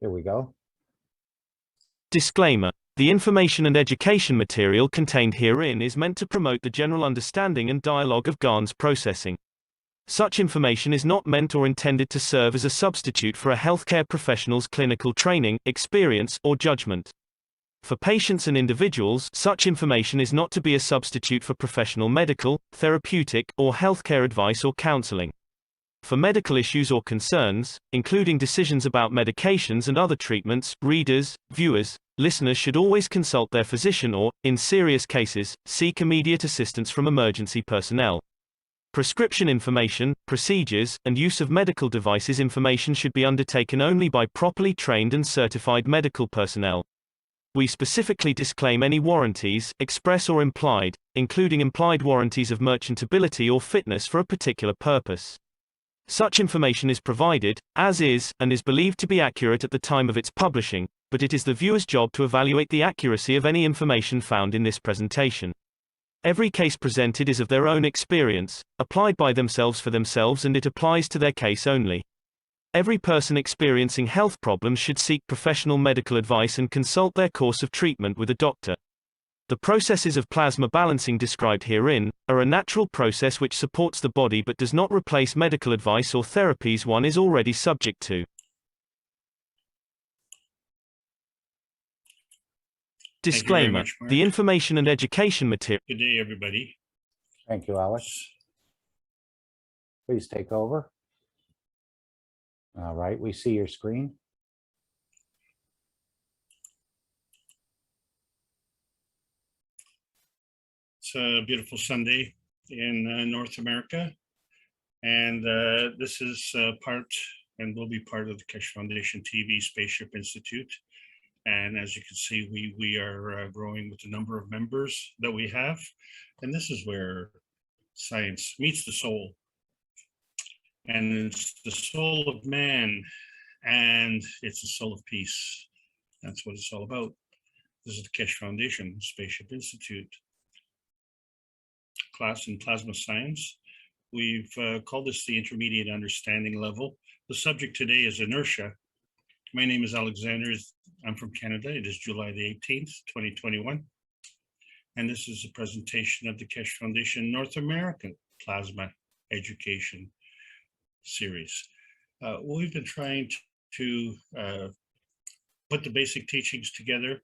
Here we go. Disclaimer. The information and education material contained herein is meant to promote the general understanding and dialogue of GANs processing. Such information is not meant or intended to serve as a substitute for a healthcare professional's clinical training, experience, or judgment. For patients and individuals, such information is not to be a substitute for professional medical, therapeutic, or healthcare advice or counseling. For medical issues or concerns, including decisions about medications and other treatments, readers, viewers, listeners should always consult their physician or, in serious cases, seek immediate assistance from emergency personnel. Prescription information, procedures, and use of medical devices information should be undertaken only by properly trained and certified medical personnel. We specifically disclaim any warranties, express or implied, including implied warranties of merchantability or fitness for a particular purpose. Such information is provided, as is, and is believed to be accurate at the time of its publishing, but it is the viewer's job to evaluate the accuracy of any information found in this presentation. Every case presented is of their own experience, applied by themselves for themselves, and it applies to their case only. Every person experiencing health problems should seek professional medical advice and consult their course of treatment with a doctor. The processes of plasma balancing described herein are a natural process which supports the body but does not replace medical advice or therapies one is already subject to. Disclaimer. The information and education material. Good day, everybody. Thank you, Alex. Please take over. All right, we see your screen. It's a beautiful Sunday in North America, and this is part and will be part of the Keshe Foundation TV Spaceship Institute. And as you can see, we are growing with the number of members that we have, and this is where science meets the soul, and it's the soul of man, and it's the soul of peace. That's what it's all about. This is the Keshe Foundation Spaceship Institute class in plasma science. We've called this the intermediate understanding level. The subject today is inertia. My name is Alexander. I'm from Canada. It is July the 18th, 2021. And this is a presentation of the Keshe Foundation North American Plasma Education Series. We've been trying to put the basic teachings together,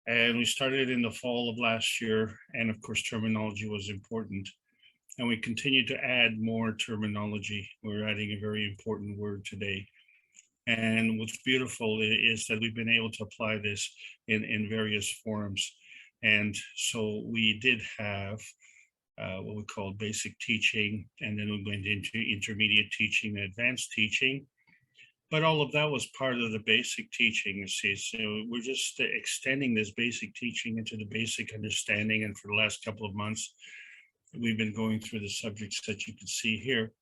and we started in the fall of last year, and of course terminology was important, and we continue to add more terminology. We're adding a very important word today, and what's beautiful is that we've been able to apply this in various forms. And so we did have what we call basic teaching, and then we went into intermediate teaching and advanced teaching. But all of that was part of the basic teaching, you see. So we're just extending this basic teaching into the basic understanding. And for the last couple of months, we've been going through the subjects that you can see here.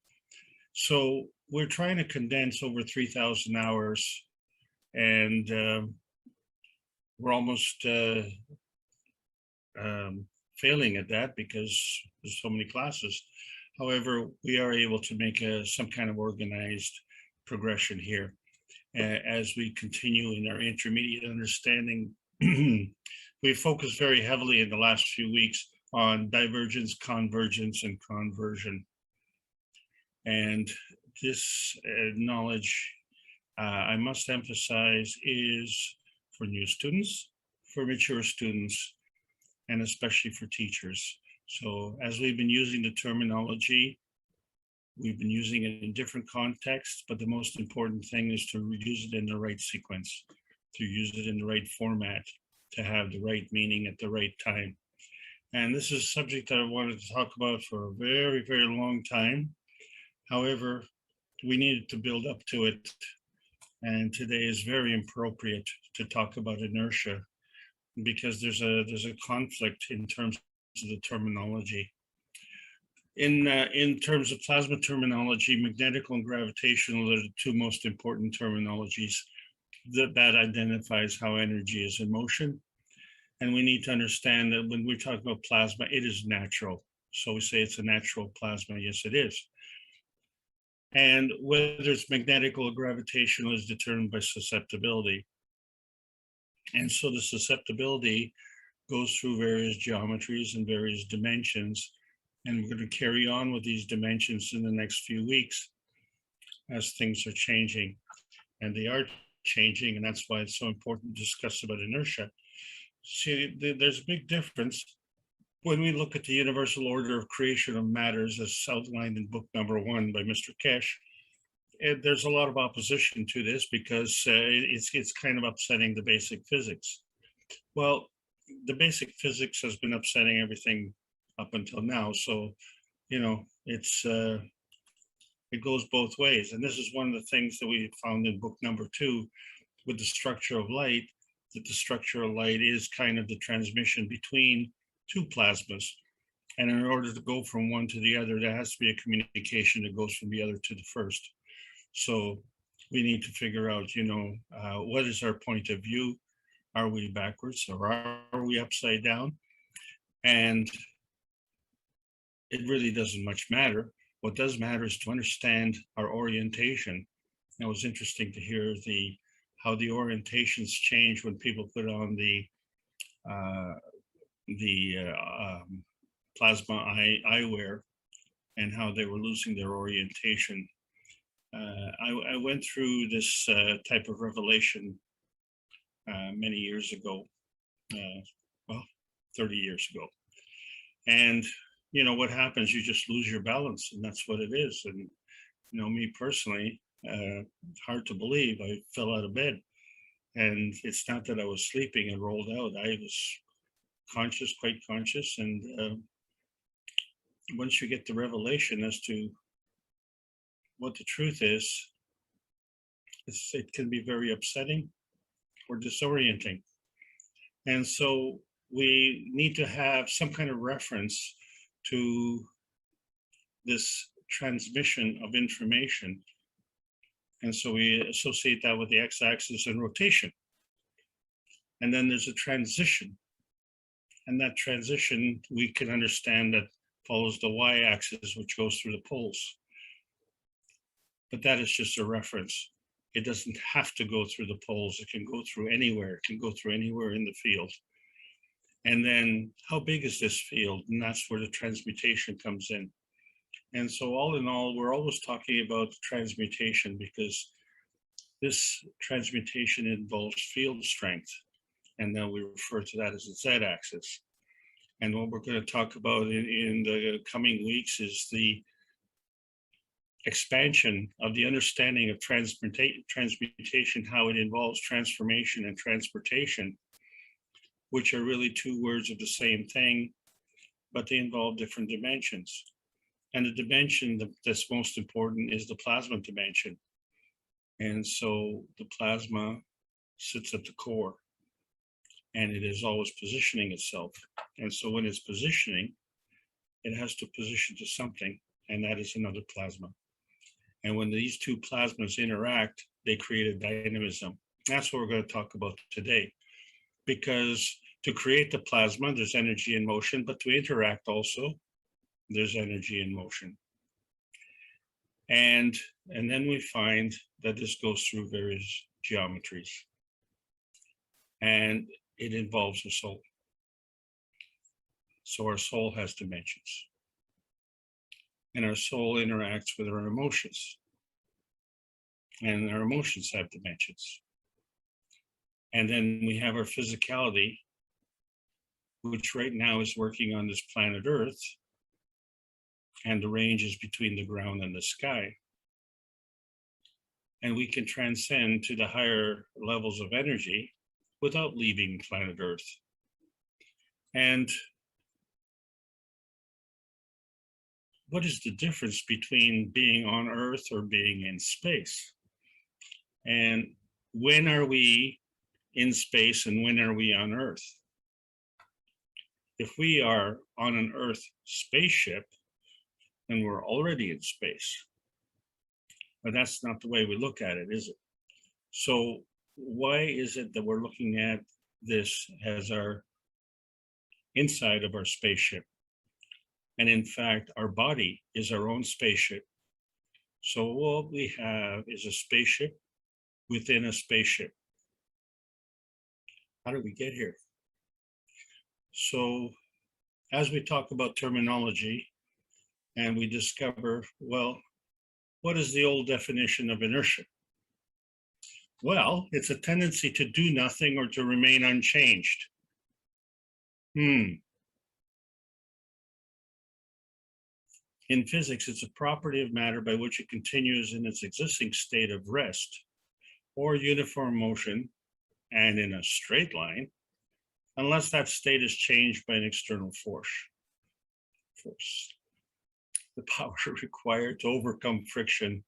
So we're trying to condense over 3,000 hours, and we're almost failing at that because there's so many classes. However, we are able to make some kind of organized progression here as we continue in our intermediate understanding. We focused very heavily in the last few weeks on divergence, convergence, and conversion. And this knowledge, I must emphasize, is for new students, for mature students, and especially for teachers. So as we've been using the terminology, we've been using it in different contexts, but the most important thing is to use it in the right sequence, to use it in the right format, to have the right meaning at the right time. And this is a subject that I wanted to talk about for a very, very long time. However, we needed to build up to it. And today is very appropriate to talk about inertia, because there's a conflict in terms of the terminology. In terms of plasma terminology, magnetical and gravitational are the two most important terminologies that identifies how energy is in motion. And we need to understand that when we talk about plasma, it is natural. So we say it's a natural plasma. Yes, it is. And whether it's magnetic or gravitational is determined by susceptibility. And so the susceptibility goes through various geometries and various dimensions. And we're going to carry on with these dimensions in the next few weeks as things are changing. And they are changing, and that's why it's so important to discuss about inertia. See, there's a big difference when we look at the universal order of creation of matters as outlined in book number 1 by Mr. Kesh. There's a lot of opposition to this because it's kind of upsetting the basic physics. Well, the basic physics has been upsetting everything up until now. So, you know, it goes both ways. And this is one of the things that we found in book number 2 with the structure of light, that the structure of light is kind of the transmission between two plasmas. And in order to go from one to the other, there has to be a communication that goes from the other to the first. So we need to figure out, you know, what is our point of view? Are we backwards or are we upside down? And it really doesn't much matter. What does matter is to understand our orientation. It was interesting to hear how the orientations change when people put on the plasma eyewear and how they were losing their orientation. I went through this type of revelation many years ago, well, 30 years ago. And, you know, what happens, you just lose your balance, and that's what it is. And, you know, me personally, it's hard to believe I fell out of bed. And it's not that I was sleeping and rolled out. I was conscious, quite conscious. And once you get the revelation as to what the truth is, it can be very upsetting or disorienting. And so we need to have some kind of reference to this transmission of information. And so we associate that with the x-axis and rotation. And then there's a transition. And that transition, we can understand that follows the y-axis, which goes through the poles. But that is just a reference. It doesn't have to go through the poles. It can go through anywhere. It can go through anywhere in the field. And then how big is this field? And that's where the transmutation comes in. And so all in all, we're always talking about transmutation because this transmutation involves field strength. And then we refer to that as the z-axis. And what we're going to talk about in the coming weeks is the expansion of the understanding of transmutation, how it involves transformation and transportation, which are really two words of the same thing, but they involve different dimensions. And the dimension that's most important is the plasma dimension. And so the plasma sits at the core and it is always positioning itself. And so when it's positioning, it has to position to something, and that is another plasma. And when these two plasmas interact, they create a dynamism. That's what we're going to talk about today. Because to create the plasma, there's energy in motion, but to interact also, there's energy in motion. And then we find that this goes through various geometries. And it involves the soul. So our soul has dimensions. And our soul interacts with our emotions. And our emotions have dimensions. And then we have our physicality, which right now is working on this planet Earth. And the range is between the ground and the sky. And we can transcend to the higher levels of energy without leaving planet Earth. And what is the difference between being on Earth or being in space? And when are we in space and when are we on Earth? If we are on an Earth spaceship, then we're already in space. But that's not the way we look at it, is it? So why is it that we're looking at this as our inside of our spaceship? And in fact, our body is our own spaceship. So what we have is a spaceship within a spaceship. How did we get here? So as we talk about terminology and we discover, well, what is the old definition of inertia? Well, it's a tendency to do nothing or to remain unchanged. In physics, it's a property of matter by which it continues in its existing state of rest or uniform motion and in a straight line, unless that state is changed by an external force. The power required to overcome friction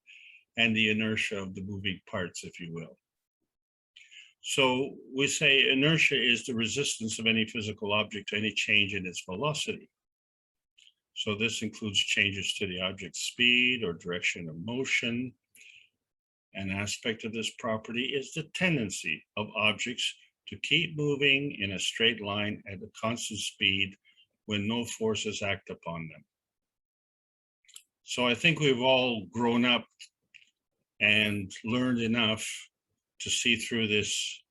and the inertia of the moving parts, if you will. So we say inertia is the resistance of any physical object to any change in its velocity. So this includes changes to the object's speed or direction of motion. An aspect of this property is the tendency of objects to keep moving in a straight line at a constant speed when no forces act upon them. So I think we've all grown up and learned enough to see through this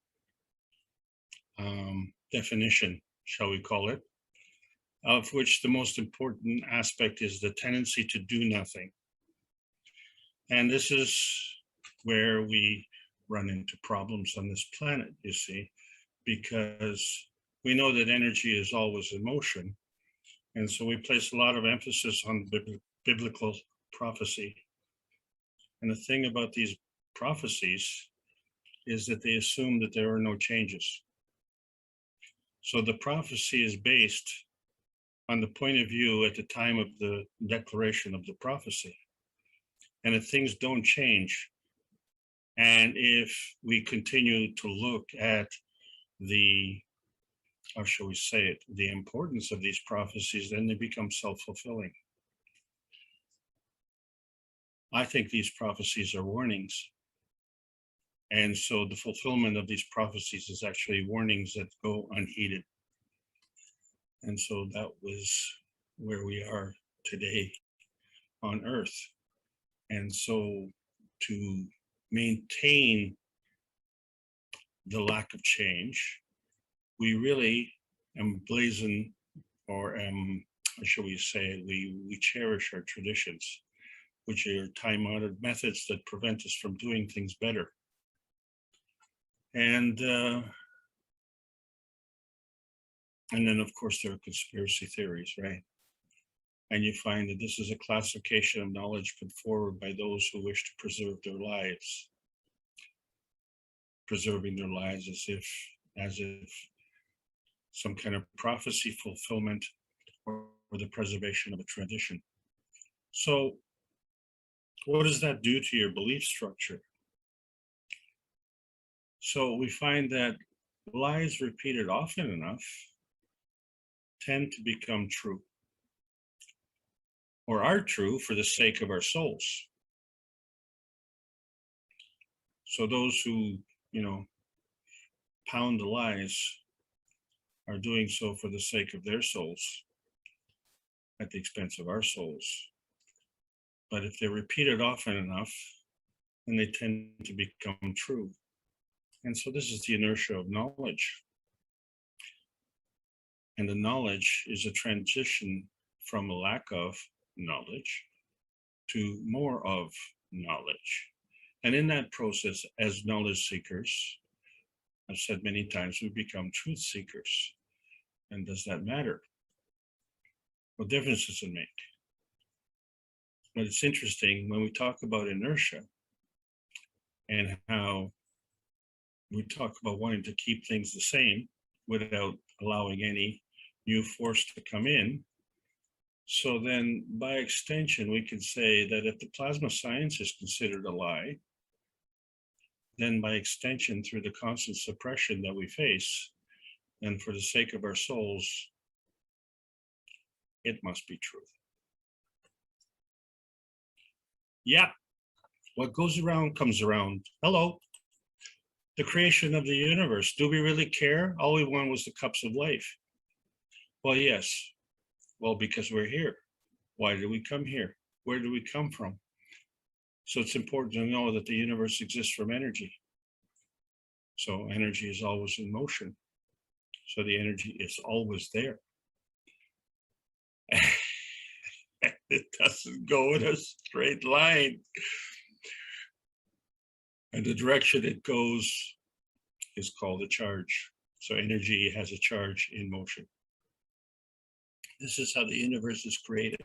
definition, shall we call it, of which the most important aspect is the tendency to do nothing. And this is where we run into problems on this planet, you see, because we know that energy is always in motion. And so we place a lot of emphasis on biblical prophecy. And the thing about these prophecies is that they assume that there are no changes. So the prophecy is based on the point of view at the time of the declaration of the prophecy. And if things don't change, and if we continue to look at the, how shall we say it, the importance of these prophecies, then they become self-fulfilling. I think these prophecies are warnings. And so the fulfillment of these prophecies is actually warnings that go unheeded. And so that was where we are today on Earth. And so to maintain the lack of change, we really emblazon, or how shall we say, we cherish our traditions, which are time-honored methods that prevent us from doing things better. And then, of course, there are conspiracy theories, right? And you find that this is a classification of knowledge put forward by those who wish to preserve their lives, preserving their lives as if some kind of prophecy fulfillment or the preservation of a tradition. So what does that do to your belief structure? So we find that lies repeated often enough tend to become true, or are true for the sake of our souls. So those who, pound the lies are doing so for the sake of their souls at the expense of our souls. But if they're repeated often enough, then they tend to become true. And so this is the inertia of knowledge. And the knowledge is a transition from a lack of knowledge to more of knowledge. And in that process, as knowledge seekers, I've said many times, we become truth seekers. And does that matter? What difference does it make? But it's interesting when we talk about inertia and how we talk about wanting to keep things the same without allowing any new force to come in. So then by extension, we can say that if the plasma science is considered a lie, then by extension, through the constant suppression that we face, and for the sake of our souls, it must be truth. Yeah, what goes around comes around. Hello. The creation of the universe. Do we really care? All we want was the cups of life. Well, yes. Well, because we're here. Why did we come here? Where do we come from? So it's important to know that the universe exists from energy. So energy is always in motion. So the energy is always there. It doesn't go in a straight line. And the direction it goes is called a charge. So energy has a charge in motion. This is how the universe is created.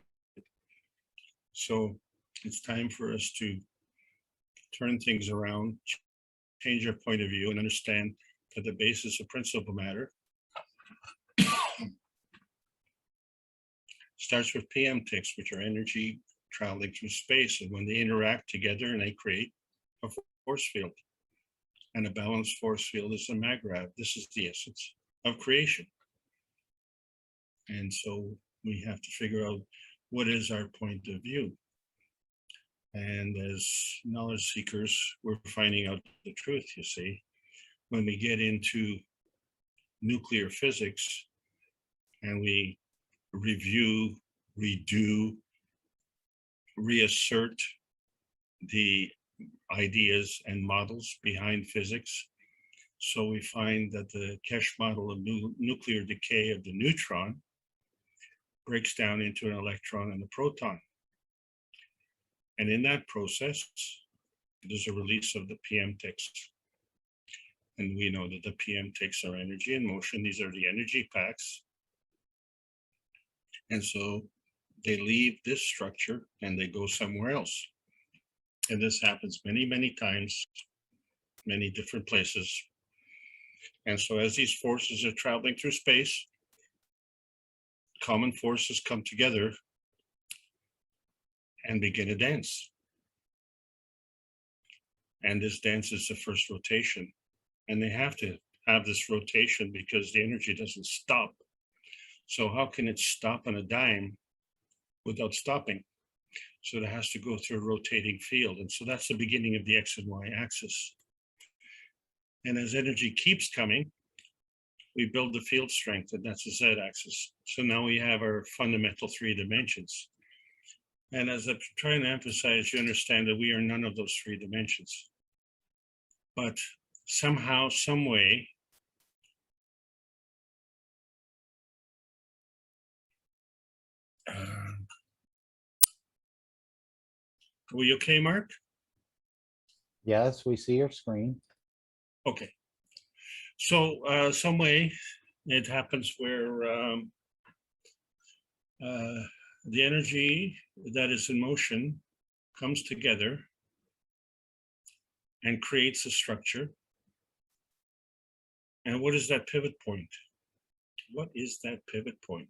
So it's time for us to turn things around, change our point of view, and understand that the basis of principal matter starts with PM ticks, which are energy traveling through space. And when they interact together and they create a force field. And a balanced force field is a maggrav. This is the essence of creation. And so we have to figure out what is our point of view. And as knowledge seekers, we're finding out the truth, you see. When we get into nuclear physics and we review, redo, reassert the ideas and models behind physics. So we find that the Keshe model of nuclear decay of the neutron breaks down into an electron and a proton. And in that process, there's a release of the PM ticks. And we know that the PM ticks are energy in motion. These are the energy packs. And so they leave this structure and they go somewhere else. And this happens many, many times, many different places. And so as these forces are traveling through space, common forces come together and begin a dance. And this dance is the first rotation. And they have to have this rotation because the energy doesn't stop. So how can it stop on a dime without stopping? So it has to go through a rotating field. And so that's the beginning of the X and Y axis. And as energy keeps coming, we build the field strength, and that's the Z axis. So now we have our fundamental 3 dimensions. And as I'm trying to emphasize, you understand that we are none of those 3 dimensions. But somehow, some way, are we okay, Mark? Yes, we see your screen. Okay. So some way it happens where the energy that is in motion comes together and creates a structure. And what is that pivot point? What is that pivot point?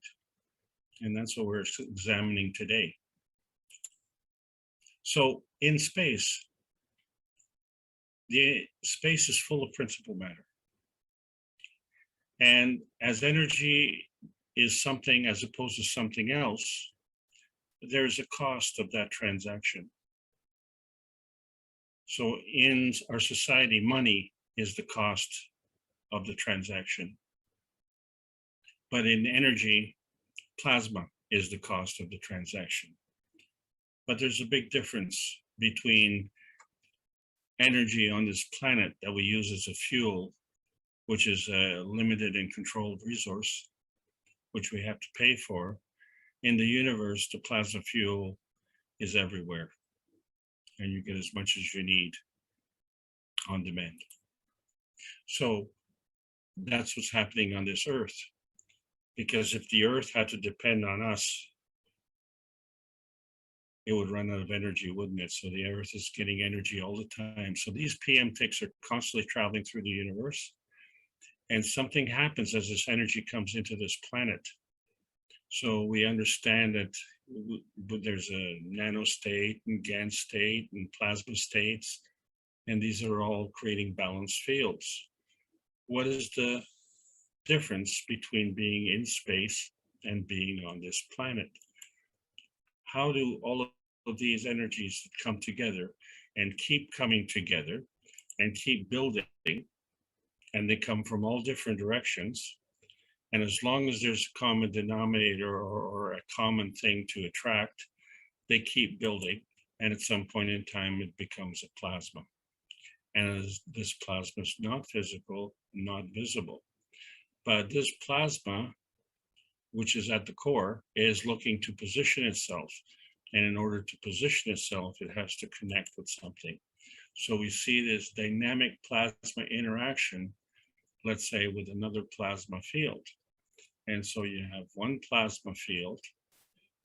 And that's what we're examining today. So in space, the space is full of principal matter. And as energy is something as opposed to something else, there's a cost of that transaction. So in our society, money is the cost of the transaction. But in energy, plasma is the cost of the transaction. But there's a big difference between energy on this planet that we use as a fuel, which is a limited and controlled resource, which we have to pay for. In the universe, the plasma fuel is everywhere, and you get as much as you need on demand. So that's what's happening on this Earth. Because if the Earth had to depend on us, it would run out of energy, wouldn't it? So the Earth is getting energy all the time. So these PM ticks are constantly traveling through the universe. And something happens as this energy comes into this planet. So we understand that there's a nano state and GAN state and plasma states, and these are all creating balanced fields. What is the difference between being in space and being on this planet? How do all of these energies come together and keep coming together and keep building? And they come from all different directions. And as long as there's a common denominator or a common thing to attract, they keep building and at some point in time, it becomes a plasma. And this plasma is not physical, not visible. But this plasma, which is at the core, is looking to position itself. And in order to position itself, it has to connect with something. So we see this dynamic plasma interaction, let's say, with another plasma field. And so you have one plasma field,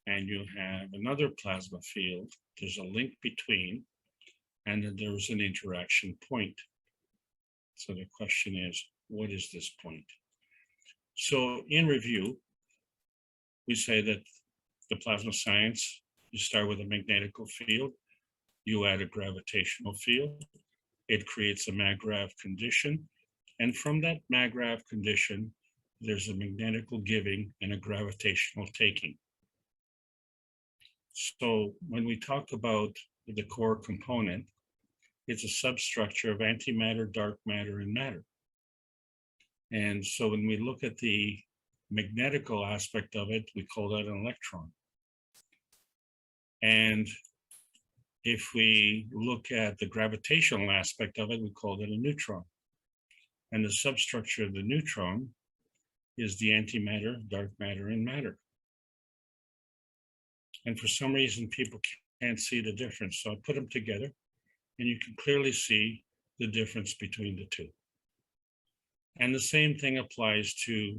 and you have another plasma field. There's a link between, and then there's an interaction point. So the question is, what is this point? So in review, we say that the plasma science, you start with a magnetical field, you add a gravitational field, it creates a MAGRAV condition, and from that MAGRAV condition, there's a magnetical giving and a gravitational taking. So when we talk about the core component, it's a substructure of antimatter, dark matter, and matter. And so when we look at the magnetical aspect of it, we call that an electron. And if we look at the gravitational aspect of it, we call that a neutron. And the substructure of the neutron is the antimatter, dark matter, and matter. And for some reason, people can't see the difference. So I put them together, and you can clearly see the difference between the two. And the same thing applies to,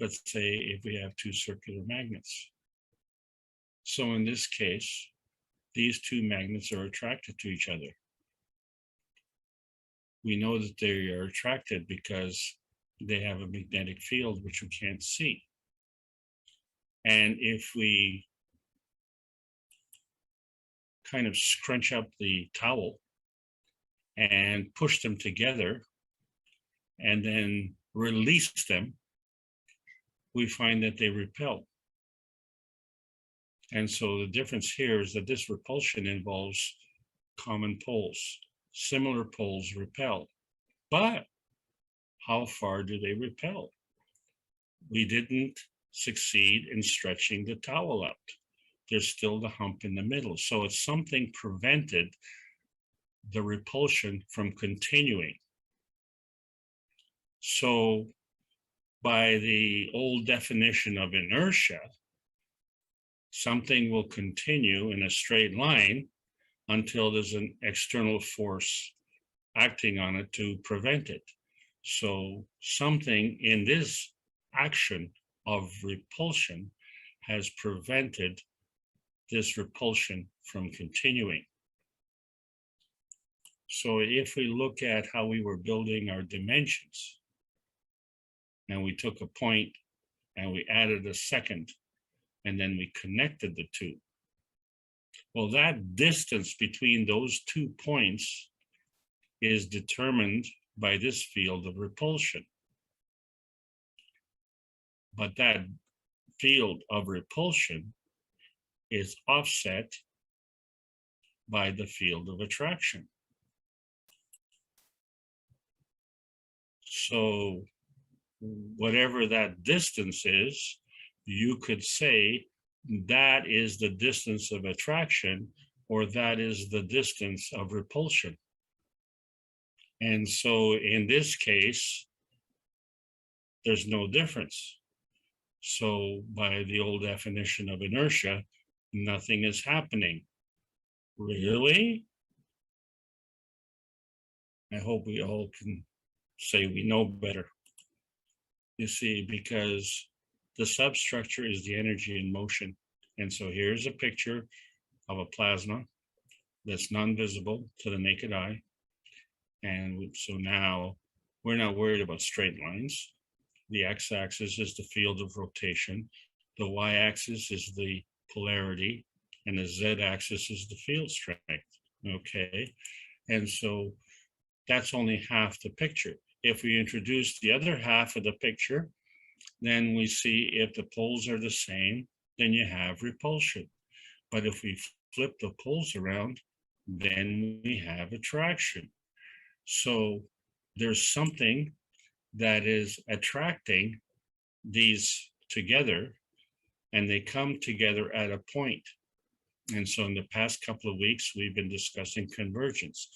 let's say, if we have two circular magnets. So in this case, these two magnets are attracted to each other. We know that they are attracted because they have a magnetic field which we can't see. And if we kind of scrunch up the towel and push them together and then release them, we find that they repel. And so the difference here is that this repulsion involves common poles. Similar poles repel. But how far do they repel? We didn't succeed in stretching the towel out. There's still the hump in the middle. So it's something prevented the repulsion from continuing. So by the old definition of inertia, something will continue in a straight line until there's an external force acting on it to prevent it. So something in this action of repulsion has prevented this repulsion from continuing. So if we look at how we were building our dimensions, and we took a point and we added a second, and then we connected the two. Well, that distance between those 2 points is determined by this field of repulsion. But that field of repulsion is offset by the field of attraction. So whatever that distance is, you could say that is the distance of attraction, or that is the distance of repulsion. And so in this case, there's no difference. So by the old definition of inertia, nothing is happening. Really? I hope we all can say we know better. You see, because the substructure is the energy in motion. And so here's a picture of a plasma that's non-visible to the naked eye. And so now we're not worried about straight lines. The x-axis is the field of rotation. The y-axis is the polarity, and the z-axis is the field strength. Okay, and so that's only half the picture. If we introduce the other half of the picture, then we see if the poles are the same, then you have repulsion. But if we flip the poles around, then we have attraction. So there's something that is attracting these together, and they come together at a point. And so in the past couple of weeks, we've been discussing convergence.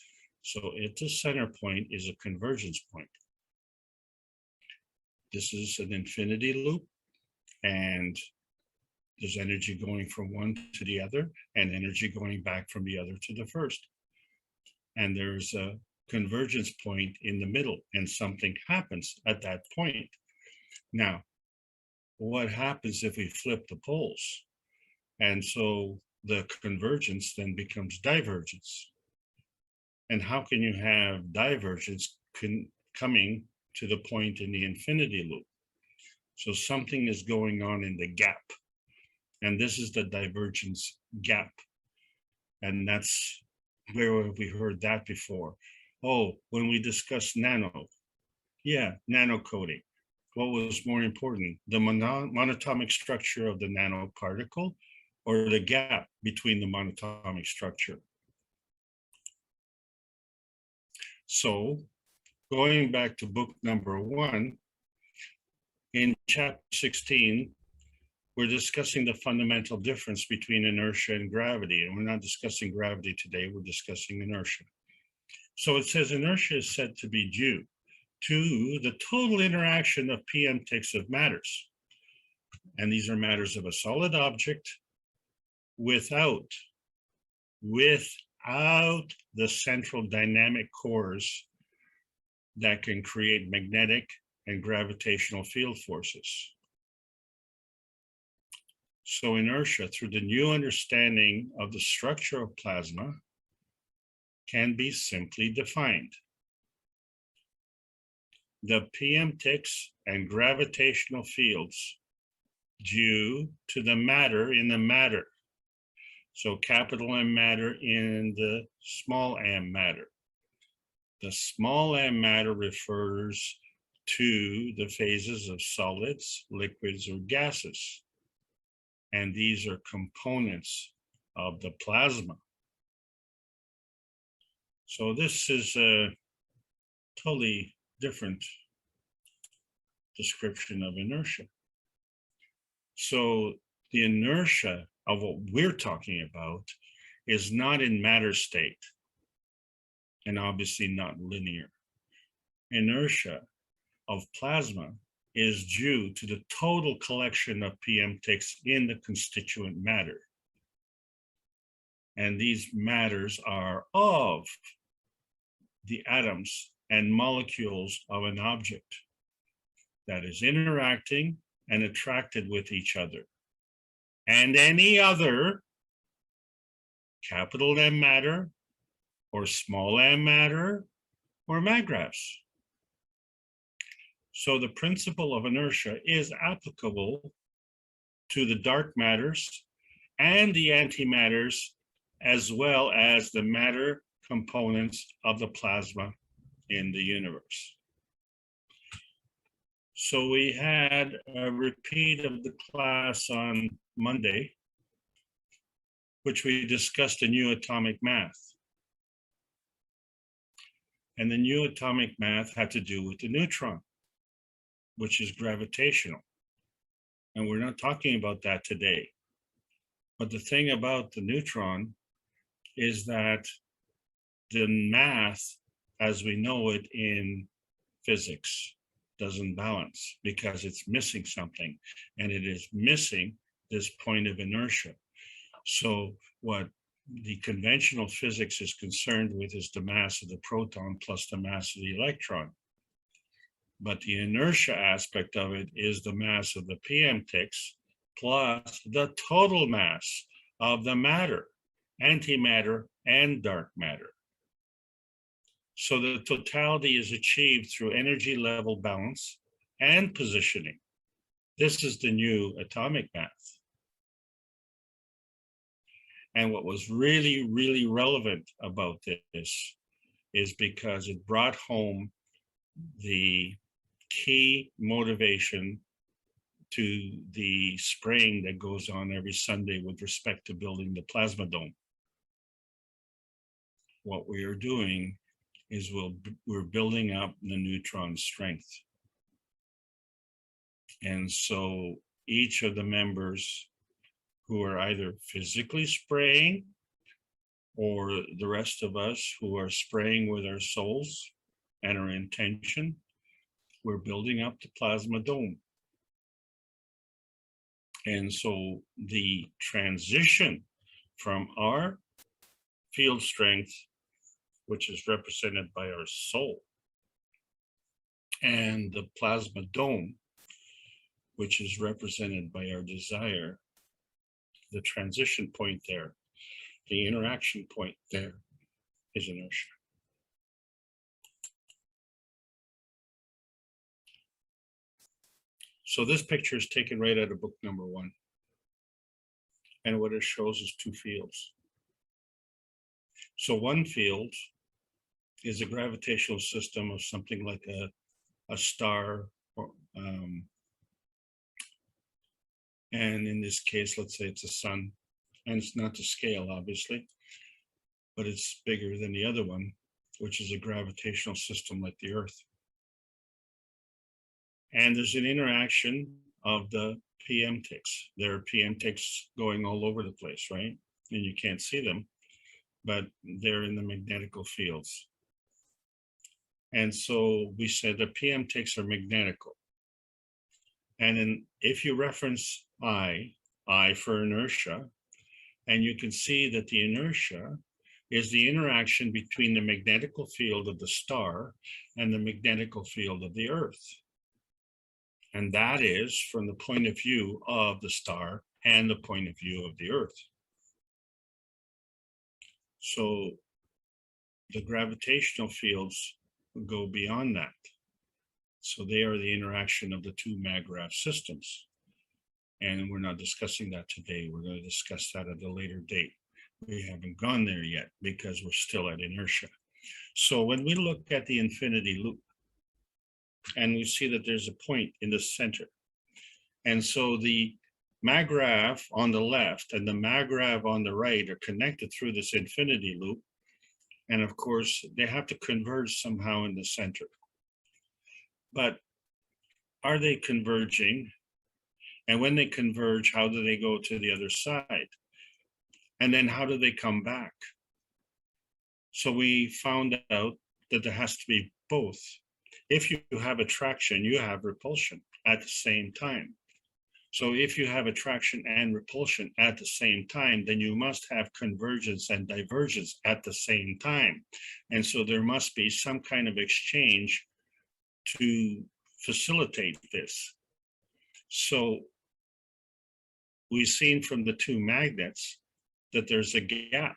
So at the center point is a convergence point. This is an infinity loop, and there's energy going from one to the other and energy going back from the other to the first. And there's a convergence point in the middle, and something happens at that point. Now, what happens if we flip the poles? And so the convergence then becomes divergence. And how can you have divergence coming to the point in the infinity loop? So something is going on in the gap. And this is the divergence gap. And that's where have we heard that before? Oh, when we discussed nano. Yeah, nanocoating. What was more important, the monatomic structure of the nanoparticle or the gap between the monatomic structure? So going back to book number 1, in chapter 16, we're discussing the fundamental difference between inertia and gravity. And we're not discussing gravity today, we're discussing inertia. So it says inertia is said to be due to the total interaction of PM-TICs of matters. And these are matters of a solid object without the central dynamic cores that can create magnetic and gravitational field forces. So inertia, through the new understanding of the structure of plasma, can be simply defined. The PM-TICs and gravitational fields due to the matter in the matter. So capital M matter in the small m matter. The small m matter refers to the phases of solids, liquids, or gases. And these are components of the plasma. So this is a totally different description of inertia. So the inertia of what we're talking about is not in matter state, and obviously not linear. Inertia of plasma is due to the total collection of PM-TICs in the constituent matter. And these matters are of the atoms and molecules of an object that is interacting and attracted with each other, and any other capital M matter or small m matter or magravs. So the principle of inertia is applicable to the dark matters and the antimatters, as well as the matter components of the plasma in the universe. So we had a repeat of the class on Monday, which we discussed the new atomic math. And the new atomic math had to do with the neutron, which is gravitational. And we're not talking about that today. But the thing about the neutron is that the math, as we know it in physics, doesn't balance because it's missing something, and it is missing this point of inertia. So what the conventional physics is concerned with is the mass of the proton plus the mass of the electron. But the inertia aspect of it is the mass of the PM-TICs plus the total mass of the matter, antimatter, and dark matter. So the totality is achieved through energy level balance and positioning. This is the new atomic math. And what was really, really relevant about this is because it brought home the key motivation to the spraying that goes on every Sunday with respect to building the plasma dome. What we are doing is we're building up the neutron strength. And so each of the members who are either physically spraying, or the rest of us who are spraying with our souls and our intention. We're building up the plasma dome. And so the transition from our field strength, which is represented by our soul, and the plasma dome, which is represented by our desire, the transition point there, the interaction point there is inertia. So this picture is taken right out of book number 1. And what it shows is 2 fields. So one field is a gravitational system of something like a star, or, and in this case, let's say it's a sun, and it's not to scale, obviously, but it's bigger than the other one, which is a gravitational system like the Earth. And there's an interaction of the PM ticks. There are PM ticks going all over the place, right? And you can't see them, but they're in the magnetical fields. And so we said the PM ticks are magnetical. And then if you reference I for inertia, and you can see that the inertia is the interaction between the magnetical field of the star and the magnetical field of the Earth. And that is from the point of view of the star and the point of view of the Earth. So the gravitational fields go beyond that. So they are the interaction of the 2 mag-grav systems. And we're not discussing that today. We're going to discuss that at a later date. We haven't gone there yet because we're still at inertia. So when we look at the infinity loop, and we see that there's a point in the center. And so the mag-grav on the left and the mag-grav on the right are connected through this infinity loop. And of course, they have to converge somehow in the center. But are they converging? And when they converge, how do they go to the other side? And then how do they come back? So we found out that there has to be both. If you have attraction, you have repulsion at the same time. So if you have attraction and repulsion at the same time, then you must have convergence and divergence at the same time. And so there must be some kind of exchange to facilitate this. So we've seen from the 2 magnets that there's a gap.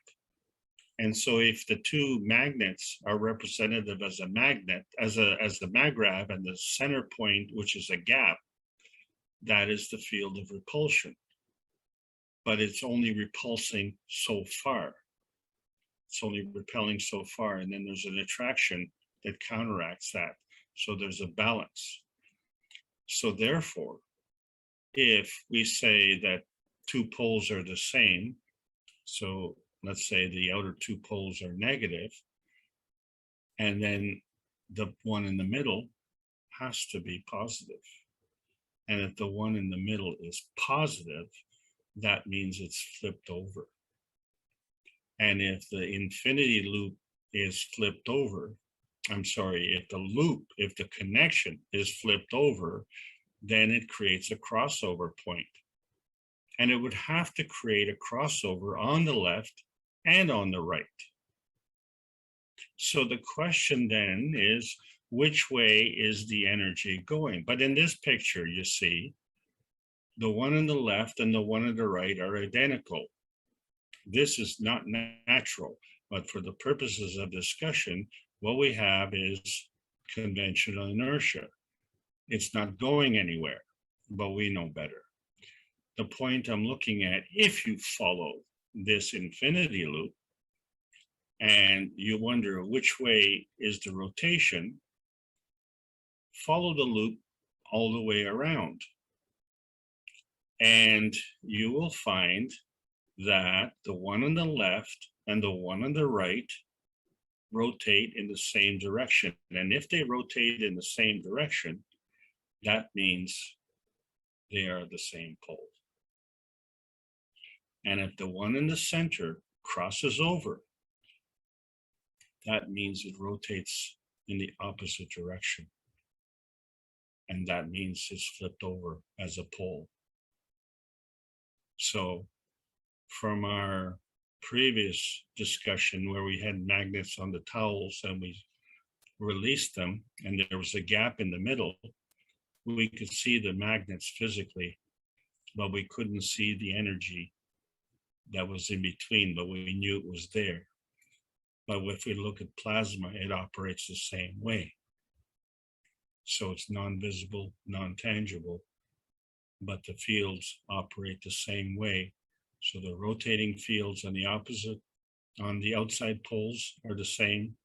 And so if the 2 magnets are representative as a magnet, as the mag-grav, and the center point, which is a gap, that is the field of repulsion. But it's only repulsing so far. It's only repelling so far. And then there's an attraction that counteracts that. So there's a balance. So therefore, if we say that 2 poles are the same, so let's say the outer 2 poles are negative, and then the one in the middle has to be positive. And if the one in the middle is positive, that means it's flipped over. And if the infinity loop is flipped over, if the connection is flipped over, then it creates a crossover point. And it would have to create a crossover on the left and on the right. So the question then is, which way is the energy going? But in this picture, you see, the one on the left and the one on the right are identical. This is not natural, but for the purposes of discussion, what we have is conventional inertia. It's not going anywhere, but we know better. The point I'm looking at, if you follow this infinity loop and you wonder which way is the rotation, follow the loop all the way around. And you will find that the one on the left and the one on the right rotate in the same direction. And if they rotate in the same direction, that means they are the same pole. And if the one in the center crosses over, that means it rotates in the opposite direction. And that means it's flipped over as a pole. So from our previous discussion where we had magnets on the towels and we released them and there was a gap in the middle, we could see the magnets physically, but we couldn't see the energy that was in between, but we knew it was there. But if we look at plasma, it operates the same way. So it's non-visible, non-tangible, but the fields operate the same way. So the rotating fields on the opposite, on the outside poles are the same,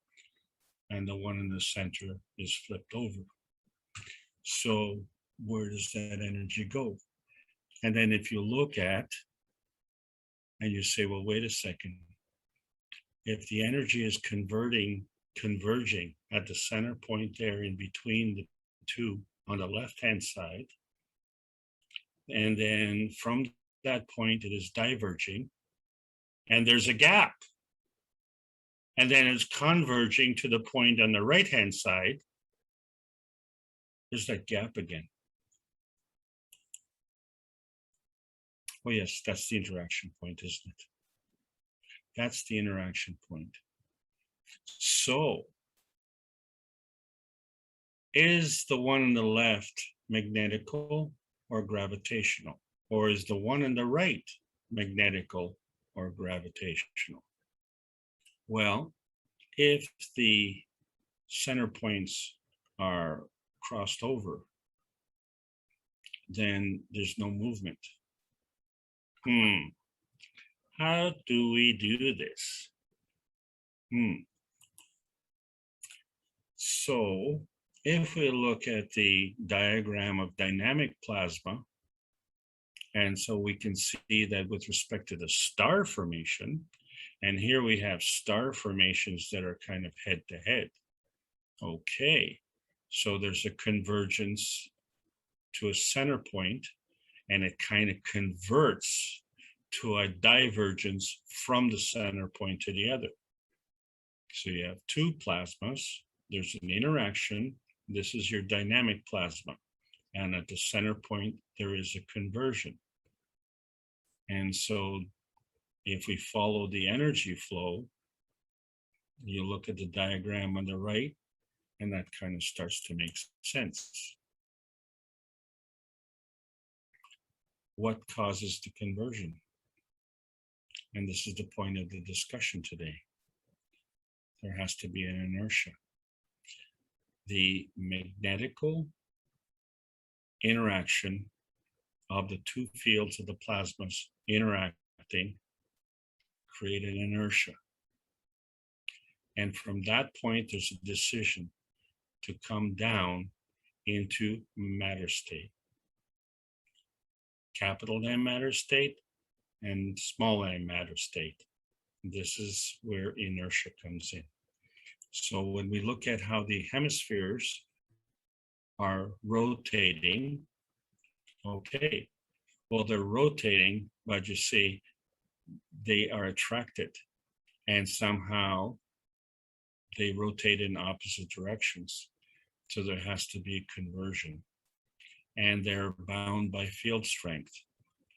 and the one in the center is flipped over. So where does that energy go? And then if you look at, and you say, well, wait a second, if the energy is converging at the center point there in between the two on the left-hand side, and then from that point it is diverging, and there's a gap, and then it's converging to the point on the right-hand side, there's that gap again. Oh yes, that's the interaction point, isn't it? That's the interaction point. So, is the one on the left magnetical or gravitational? Or is the one on the right magnetical or gravitational? Well, if the center points are crossed over, then there's no movement. How do we do this? So if we look at the diagram of dynamic plasma, and so we can see that with respect to the star formation, and here we have star formations that are kind of head to head. Okay, so there's a convergence to a center point, and it kind of converts to a divergence from the center point to the other. So you have two plasmas, there's an interaction, this is your dynamic plasma, and at the center point there is a conversion. And so if we follow the energy flow, you look at the diagram on the right, and that kind of starts to make sense. What causes the conversion? And this is the point of the discussion today. There has to be an inertia. The magnetical interaction of the two fields of the plasmas interacting create an inertia. And from that point, there's a decision to come down into matter state. Capital M matter state and small m matter state. This is where inertia comes in. So when we look at how the hemispheres are rotating, okay, well, they're rotating, but you see, they are attracted, and somehow they rotate in opposite directions. So there has to be conversion, and they're bound by field strength.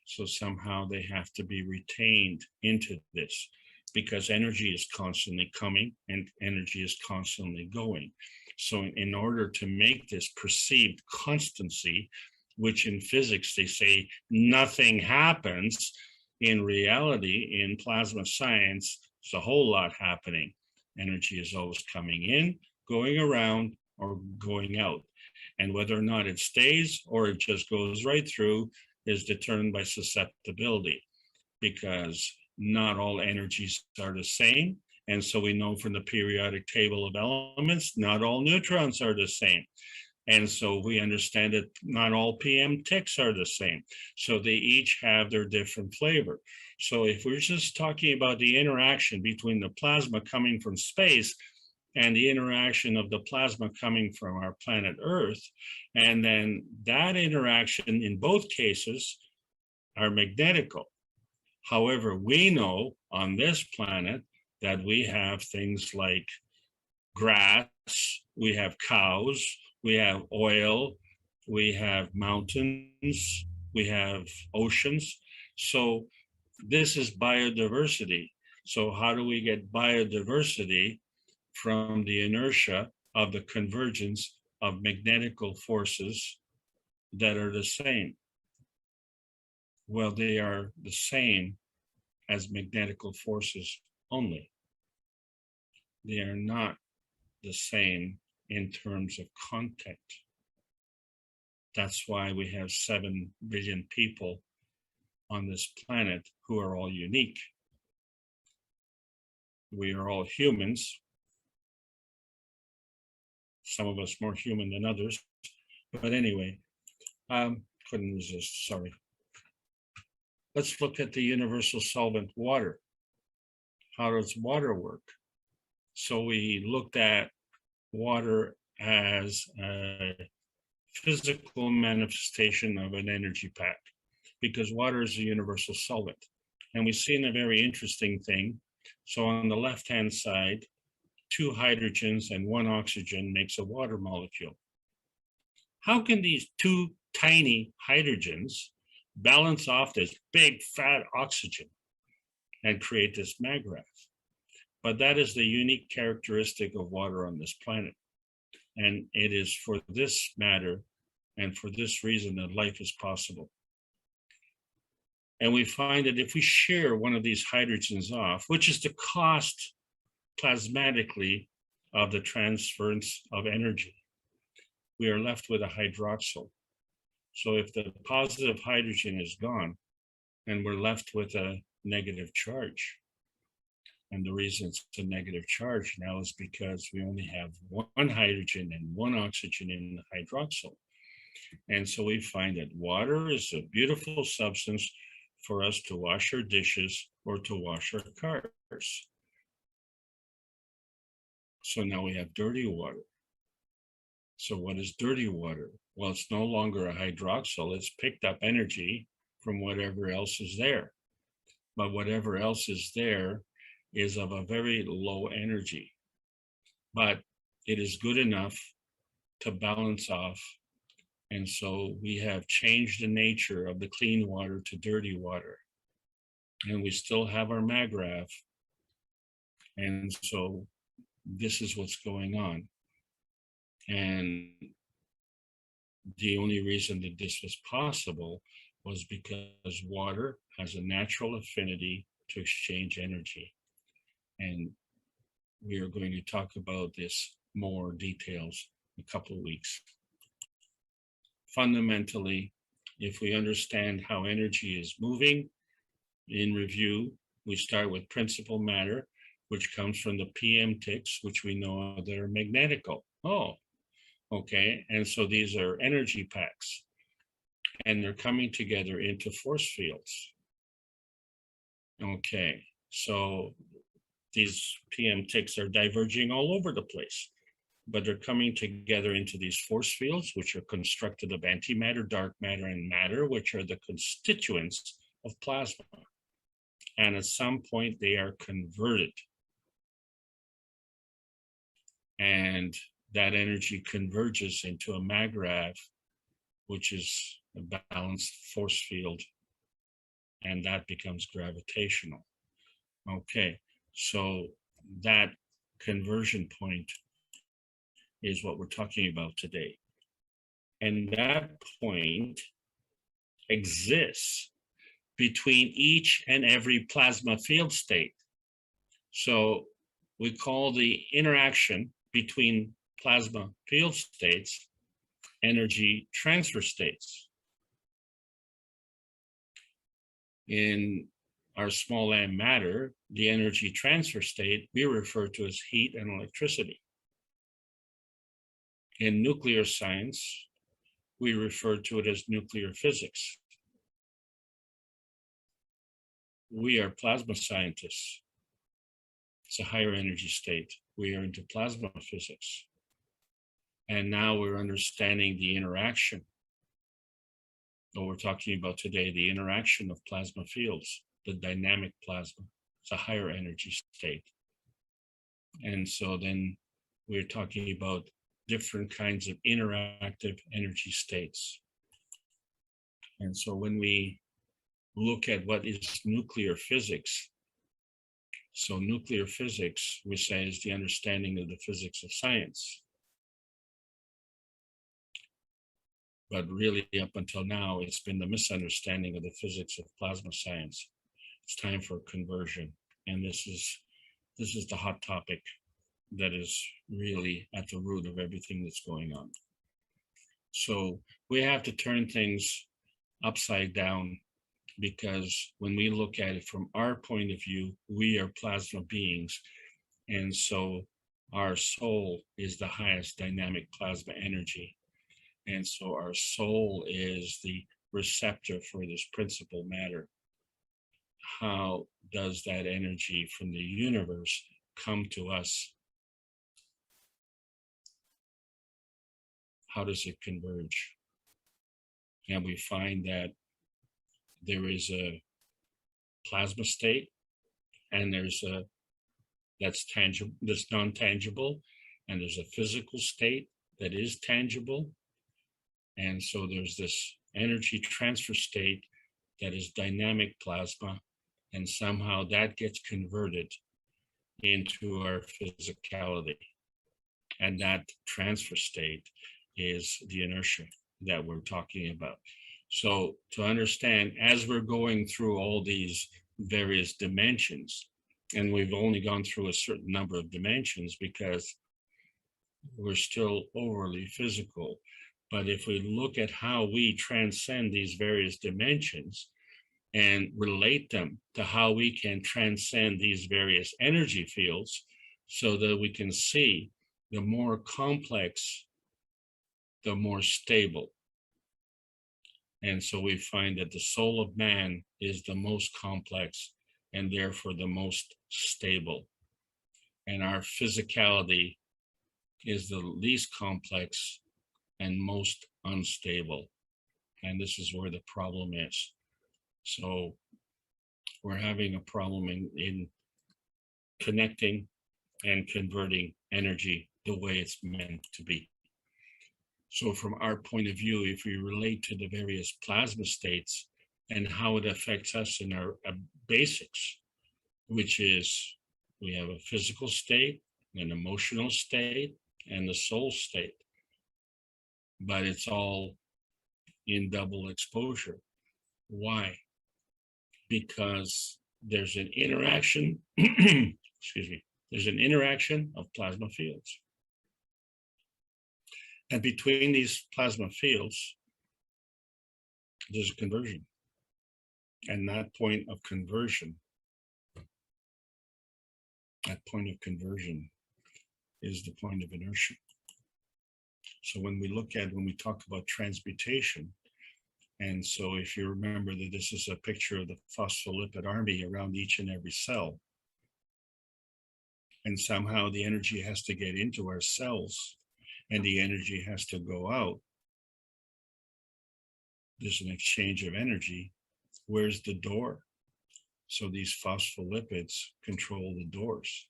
So somehow they have to be retained into this, because energy is constantly coming and energy is constantly going. So in order to make this perceived constancy, which in physics they say nothing happens, in reality, in plasma science, it's a whole lot happening. Energy is always coming in, going around, or going out. And whether or not it stays or it just goes right through is determined by susceptibility, because not all energies are the same. And so we know from the periodic table of elements, not all neutrons are the same. And so we understand that not all PM TICs are the same. So they each have their different flavor. So if we're just talking about the interaction between the plasma coming from space and the interaction of the plasma coming from our planet Earth, and then that interaction in both cases are magnetical. However, we know on this planet that we have things like grass, we have cows, we have oil, we have mountains, we have oceans. So this is biodiversity. So how do we get biodiversity from the inertia of the convergence of magnetical forces that are the same? Well, they are the same as magnetical forces only. They are not the same in terms of content. That's why we have 7 billion people on this planet who are all unique. We are all humans. Some of us more human than others. But anyway, couldn't resist, sorry. Let's look at the universal solvent water. How does water work? So we looked at water as a physical manifestation of an energy pack, because water is a universal solvent. And we've seen a very interesting thing. So on the left-hand side, 2 hydrogens and 1 oxygen makes a water molecule. How can these 2 tiny hydrogens balance off this big fat oxygen and create this maggraph? But that is the unique characteristic of water on this planet. And it is for this matter and for this reason that life is possible. And we find that if we share one of these hydrogens off, which is the cost plasmatically of the transference of energy, we are left with a hydroxyl. So if the positive hydrogen is gone, and we're left with a negative charge. And the reason it's a negative charge now is because we only have 1 hydrogen and 1 oxygen in the hydroxyl. And so we find that water is a beautiful substance for us to wash our dishes or to wash our cars. So now we have dirty water. So what is dirty water? Well, it's no longer a hydroxyl. It's picked up energy from whatever else is there. But whatever else is there is of a very low energy. But it is good enough to balance off. And so we have changed the nature of the clean water to dirty water. And we still have our maggraph. And so this is what's going on. And the only reason that this was possible was because water has a natural affinity to exchange energy. And we are going to talk about this more details in a couple of weeks. Fundamentally, if we understand how energy is moving, in review, we start with principal matter, which comes from the PM TICs, which we know that are magnetical. Oh, okay. And so these are energy packs, and they're coming together into force fields. Okay, so these PM TICs are diverging all over the place, but they're coming together into these force fields, which are constructed of antimatter, dark matter, and matter, which are the constituents of plasma. And at some point, they are converted. And that energy converges into a maggrav, which is a balanced force field, and that becomes gravitational. Okay, so that conversion point is what we're talking about today. And that point exists between each and every plasma field state. So we call the interaction between plasma field states energy transfer states. In our small m matter, the energy transfer state we refer to as heat and electricity. In nuclear science, we refer to it as nuclear physics. We are plasma scientists. It's a higher energy state. We are into plasma physics. And now we're understanding the interaction. What we're talking about today, the interaction of plasma fields. the dynamic plasma. It's a higher energy state. And so then we're talking about different kinds of interactive energy states. And so when we look at what is nuclear physics, so nuclear physics, we say, is the understanding of the physics of science. But really, up until now, it's been the misunderstanding of the physics of plasma science. It's time for conversion. And this is the hot topic that is really at the root of everything that's going on. So we have to turn things upside down, because when we look at it from our point of view, we are plasma beings. And so our soul is the highest dynamic plasma energy. And so our soul is the receptor for this principal matter. How does that energy from the universe come to us? How does it converge? And we find that there is a plasma state, and there's a that's tangible, that's non-tangible, and there's a physical state that is tangible. And so there's this energy transfer state that is dynamic plasma, and somehow that gets converted into our physicality. And that transfer state is the inertia that we're talking about. So to understand, as we're going through all these various dimensions, and we've only gone through a certain number of dimensions because we're still overly physical. But if we look at how we transcend these various dimensions and relate them to how we can transcend these various energy fields, so that we can see the more complex, the more stable. And so we find that the soul of man is the most complex and therefore the most stable. And our physicality is the least complex and most unstable. And this is where the problem is. So we're having a problem in connecting and converting energy the way it's meant to be. So from our point of view, if we relate to the various plasma states and how it affects us in our basics, which is we have a physical state, an emotional state, and the soul state. But it's all in double exposure. Why? Because there's an interaction, excuse me, there's an interaction of plasma fields. And between these plasma fields, there's a conversion. And that point of conversion is the point of inertia. So when we talk about transmutation, and so if you remember that this is a picture of the phospholipid army around each and every cell, and somehow the energy has to get into our cells, and the energy has to go out. There's an exchange of energy. Where's the door? So these phospholipids control the doors.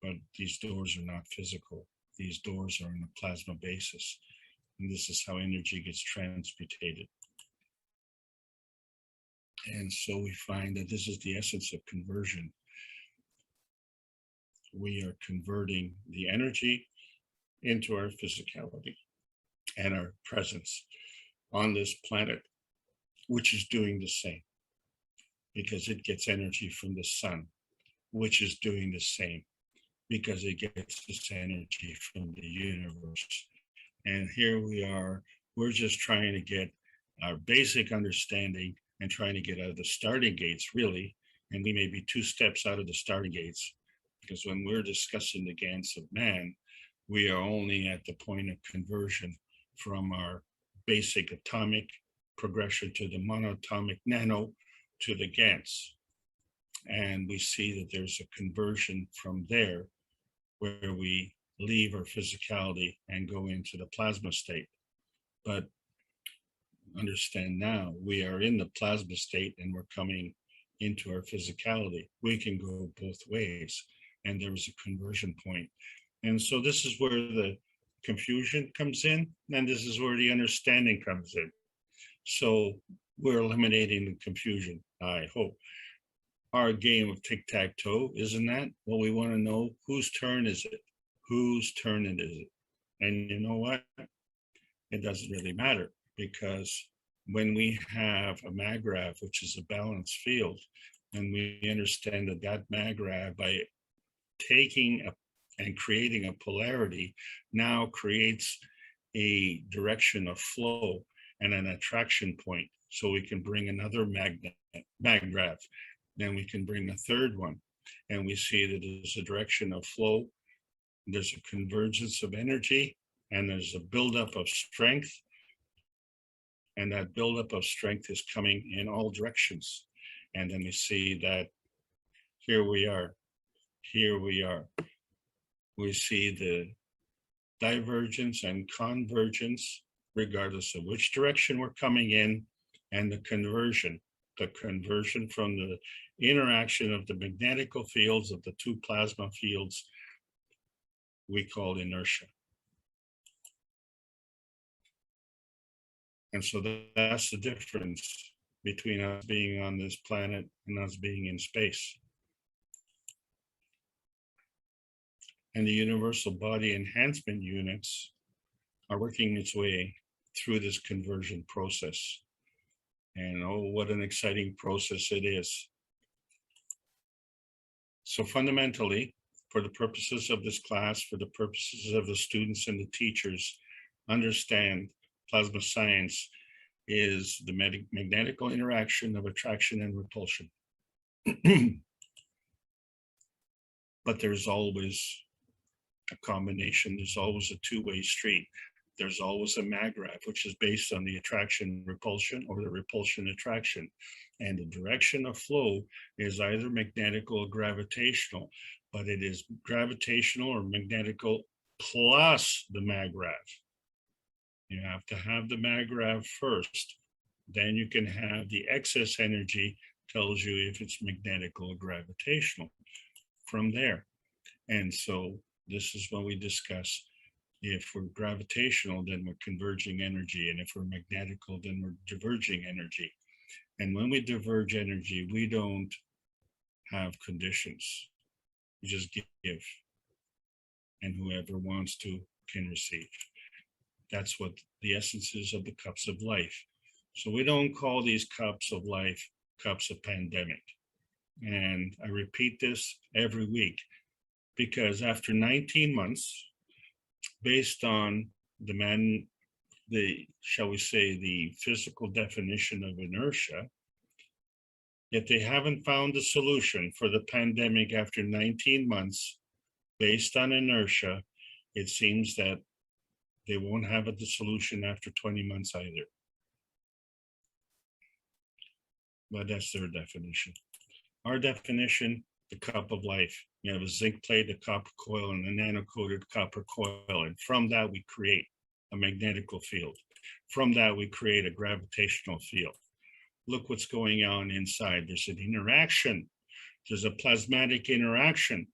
But these doors are not physical. These doors are on a plasma basis. And this is how energy gets transmutated. And so we find that this is the essence of conversion. We are converting the energy into our physicality and our presence on this planet, which is doing the same, because it gets energy from the sun, which is doing the same, because it gets this energy from the universe. And here we are, we're just trying to get our basic understanding and trying to get out of the starting gates, really. And we may be 2 steps out of the starting gates, because when we're discussing the GANs of man, we are only at the point of conversion from our basic atomic progression to the monatomic nano to the GANs. And we see that there's a conversion from there where we leave our physicality and go into the plasma state. But understand now, we are in the plasma state and we're coming into our physicality. We can go both ways, and there was a conversion point. And so this is where the confusion comes in, and this is where the understanding comes in. So we're eliminating the confusion, I hope. Our game of tic-tac-toe, isn't that? Well, we want to know whose turn is it? Whose turn it is it? And you know what? It doesn't really matter, because when we have a mag-grav, which is a balanced field, and we understand that that mag-grav, by taking and creating a polarity, now creates a direction of flow and an attraction point. So we can bring another mag-grav, then we can bring a third one, and we see that there's a direction of flow, there's a convergence of energy, and there's a buildup of strength. And that buildup of strength is coming in all directions. And then we see that here we are. We see the divergence and convergence, regardless of which direction we're coming in, and the conversion from the interaction of the magnetical fields of the two plasma fields we call inertia. And so that's the difference between us being on this planet and us being in space. And the universal body enhancement units are working its way through this conversion process. And oh, what an exciting process it is. So fundamentally, for the purposes of this class, for the purposes of the students and the teachers, understand plasma science is the magnetical interaction of attraction and repulsion. But there's always a combination. There's always a two-way street. There's always a mag-grav, which is based on the attraction repulsion or the repulsion attraction. And the direction of flow is either magnetical or gravitational, but it is gravitational or magnetical plus the mag-grav. You have to have the mag-grav first. Then you can have the excess energy, tells you if it's magnetical or gravitational from there. And so this is when we discuss, if we're gravitational, then we're converging energy. And if we're magnetical, then we're diverging energy. And when we diverge energy, we don't have conditions. We just give. And whoever wants to can receive. That's what the essence is of the cups of life. So we don't call these cups of life cups of pandemic. And I repeat this every week, because after 19 months, based on shall we say, the physical definition of inertia, yet they haven't found a solution for the pandemic after 19 months, based on inertia, it seems that they won't have the solution after 20 months either. But that's their definition. Our definition, the cup of life. You have a zinc plate, a copper coil, and a nano-coated copper coil. And from that, we create a magnetical field. From that, we create a gravitational field. Look what's going on inside. There's an interaction. There's a plasmatic interaction.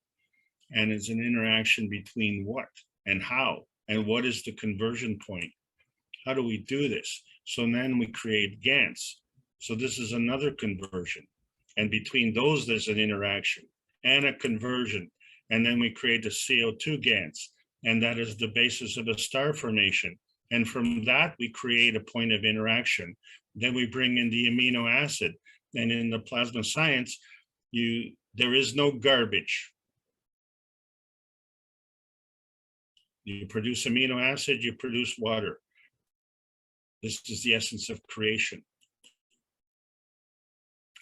And it's an interaction between what and how? And what is the conversion point? How do we do this? So then we create GANs. So this is another conversion. And between those, there's an interaction and a conversion. And then we create the CO2 GANs. And that is the basis of a star formation. And from that, we create a point of interaction. Then we bring in the amino acid. And in the plasma science, there is no garbage. You produce amino acid, you produce water. This is the essence of creation.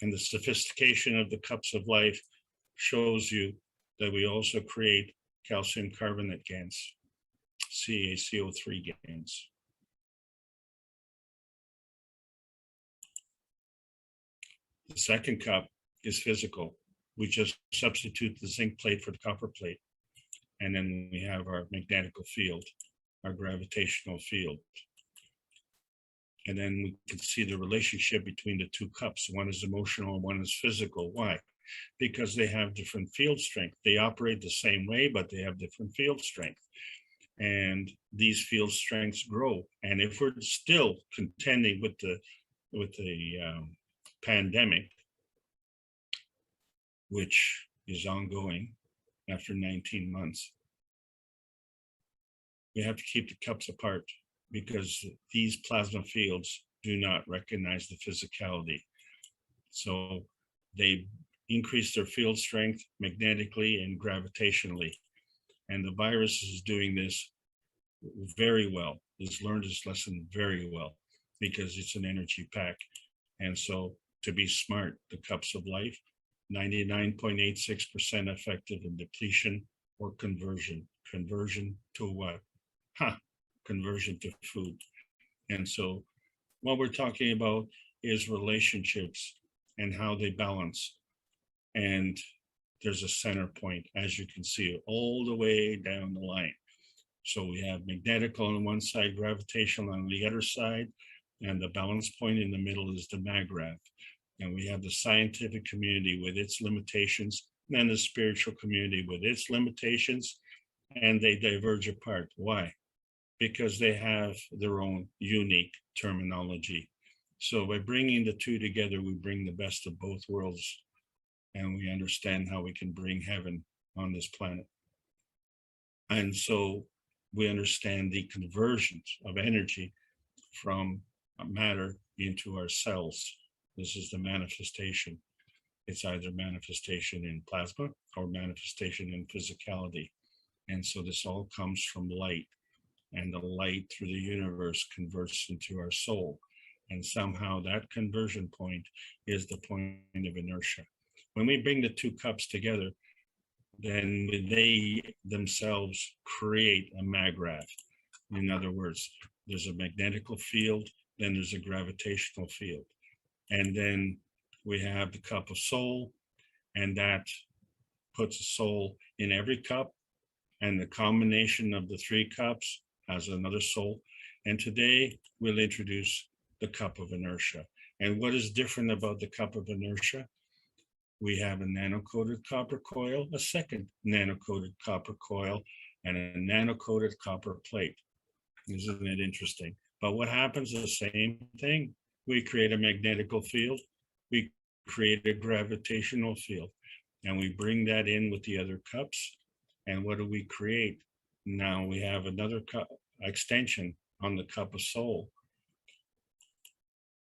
And the sophistication of the cups of life shows you that we also create calcium carbonate GANs, CaCO3 GANs. The second cup is physical. We just substitute the zinc plate for the copper plate. And then we have our magnetical field, our gravitational field. And then we can see the relationship between the two cups. One is emotional, one is physical. Why? Because they have different field strength. They operate the same way, but they have different field strength. And these field strengths grow. And if we're still contending with the pandemic, which is ongoing after 19 months, we have to keep the cups apart, because these plasma fields do not recognize the physicality. So they increase their field strength magnetically and gravitationally. And the virus is doing this very well. It's learned its lesson very well, because it's an energy pack. And so to be smart, the cups of life, 99.86% effective in depletion or conversion. Conversion to what? Conversion to food. And so what we're talking about is relationships and how they balance. And there's a center point, as you can see, all the way down the line. So we have magnetical on one side, gravitational on the other side, and the balance point in the middle is the maggrav. And we have the scientific community with its limitations, and the spiritual community with its limitations, and they diverge apart. Why? Because they have their own unique terminology. So by bringing the two together, we bring the best of both worlds, and we understand how we can bring heaven on this planet. And so we understand the conversions of energy from matter into our cells. This is the manifestation. It's either manifestation in plasma or manifestation in physicality. And so this all comes from light, and the light through the universe converts into our soul. And somehow that conversion point is the point of inertia. When we bring the two cups together, then they themselves create a maggrav. In other words, there's a magnetical field, then there's a gravitational field. And then we have the cup of soul, and that puts a soul in every cup, and the combination of the three cups has another soul. And today we'll introduce the cup of inertia. And what is different about the cup of inertia? We have a nano-coated copper coil, a second nano-coated copper coil, and a nano-coated copper plate. Isn't it interesting? But what happens is the same thing. We create a magnetical field, we create a gravitational field, and we bring that in with the other cups. And what do we create? Now we have another extension on the cup of soul.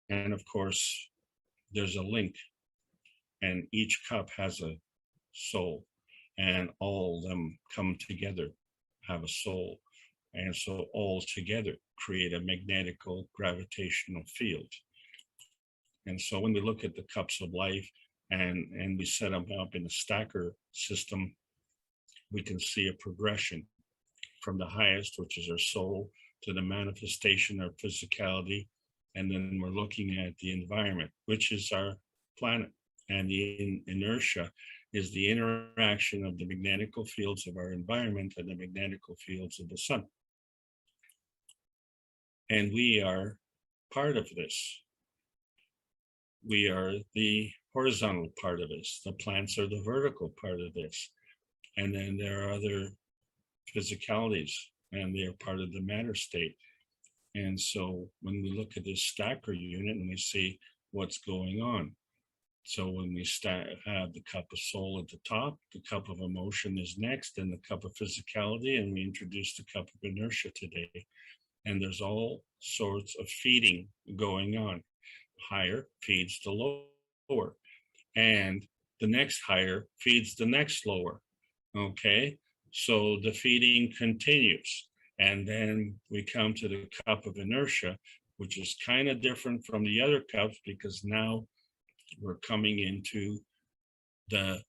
And of course, there's a link, and each cup has a soul, and all of them come together, have a soul. And so all together create a magnetical gravitational field. And so when we look at the cups of life and we set them up in a stacker system, we can see a progression from the highest, which is our soul, to the manifestation of physicality. And then we're looking at the environment, which is our planet. And the inertia is the interaction of the magnetical fields of our environment and the magnetical fields of the sun. And we are part of this. We are the horizontal part of this. The plants are the vertical part of this. And then there are other physicalities, and they are part of the matter state. And so when we look at this stacker unit and we see what's going on. So when we have the cup of soul at the top, the cup of emotion is next, and the cup of physicality, and we introduce the cup of inertia today. And there's all sorts of feeding going on. Higher feeds the lower, and the next higher feeds the next lower. Okay, so the feeding continues. And then we come to the cup of inertia, which is kind of different from the other cups, because now we're coming into the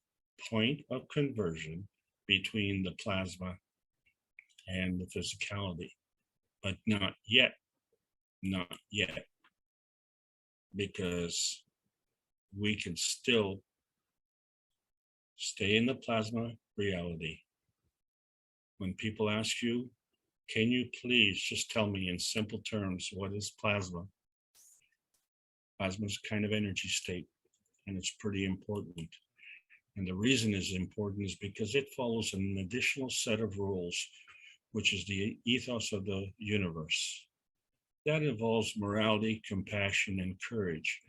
point of conversion between the plasma and the physicality, but not yet, because we can still stay in the plasma reality. When people ask you, can you please just tell me in simple terms, what is plasma? Plasma is a kind of energy state, and it's pretty important. And the reason it's important is because it follows an additional set of rules, which is the ethos of the universe. That involves morality, compassion, and courage.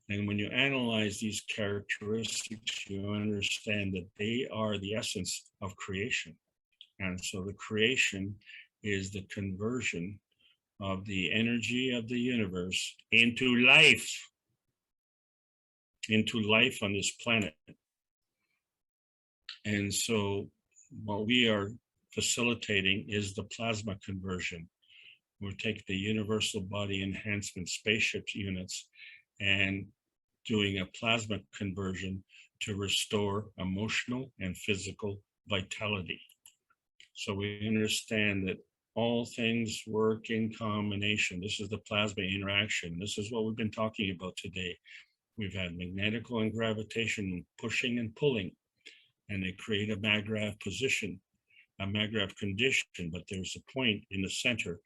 And when you analyze these characteristics, you understand that they are the essence of creation. And so the creation is the conversion of the energy of the universe into life on this planet. And so what we are facilitating is the plasma conversion. We'll take the universal body enhancement spaceship units and doing a plasma conversion to restore emotional and physical vitality. So we understand that all things work in combination. This is the plasma interaction. This is what we've been talking about today. We've had magnetical and gravitation pushing and pulling, and they create a maggrav position, a maggrav condition, but there's a point in the center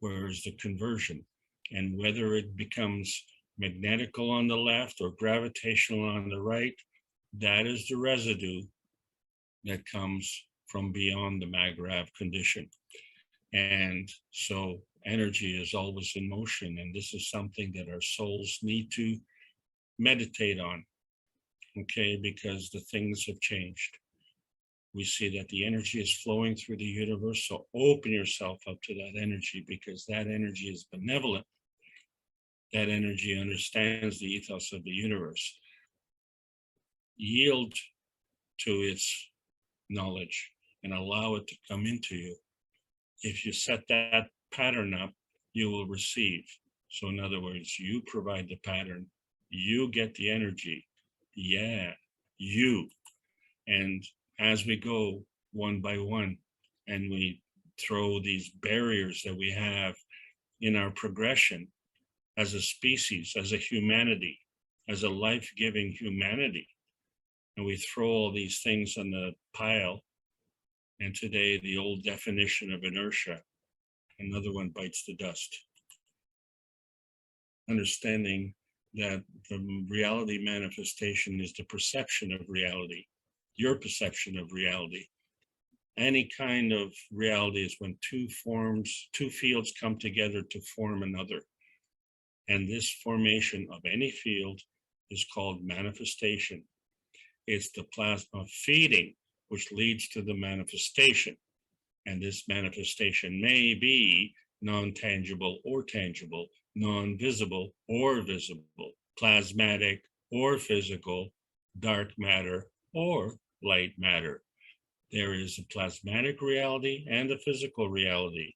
where is the conversion. And whether it becomes magnetical on the left or gravitational on the right, that is the residue that comes from beyond the maggrav condition. And so energy is always in motion, and this is something that our souls need to meditate on, okay, because the things have changed. We see that the energy is flowing through the universe, so open yourself up to that energy, because that energy is benevolent. That energy understands the ethos of the universe. Yield to its knowledge and allow it to come into you. If you set that pattern up, you will receive. So in other words, you provide the pattern, you get the energy. Yeah, you. And as we go one by one, and we throw these barriers that we have in our progression as a species, as a humanity, as a life-giving humanity, and we throw all these things on the pile, and today the old definition of inertia, another one bites the dust. Understanding that the reality manifestation is the perception of reality, your perception of reality. Any kind of reality is when two fields come together to form another. And this formation of any field is called manifestation. It's the plasma feeding which leads to the manifestation. And this manifestation may be non-tangible or tangible, non-visible or visible, plasmatic or physical, dark matter or light matter. There is a plasmatic reality and a physical reality.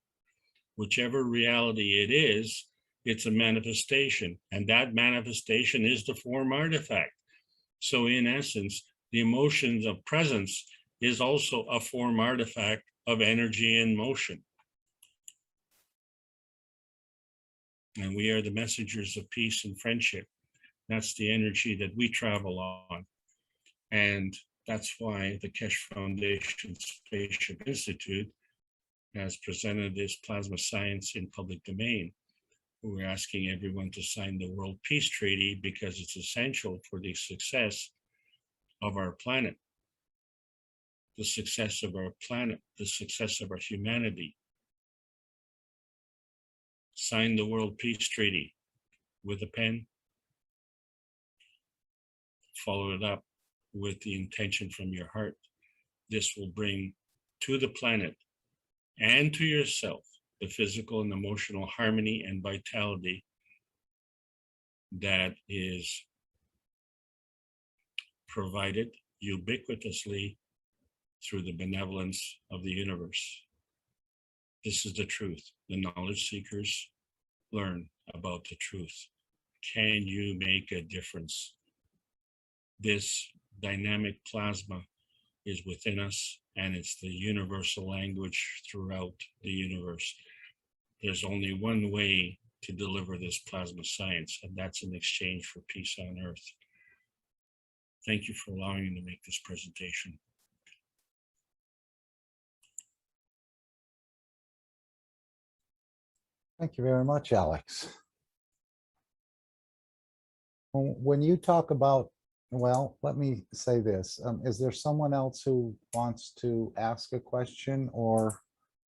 Whichever reality it is, it's a manifestation, and that manifestation is the form artifact. So in essence, the emotions of presence is also a form artifact of energy in motion. And we are the messengers of peace and friendship. That's the energy that we travel on. And that's why the Keshe Foundation Spaceship Institute has presented this plasma science in public domain. We're asking everyone to sign the World Peace Treaty because it's essential for the success of our planet, the success of our planet, the success of our humanity. Sign the World Peace Treaty with a pen. Follow it up with the intention from your heart. This will bring to the planet and to yourself the physical and emotional harmony and vitality that is provided ubiquitously through the benevolence of the universe. This is the truth. The knowledge seekers learn about the truth. Can you make a difference? This dynamic plasma is within us, and it's the universal language throughout the universe. There's only one way to deliver this plasma science, and that's in exchange for peace on earth. Thank you for allowing me to make this presentation. Thank you very much, Alex. When you talk about, well, let me say this, is there someone else who wants to ask a question or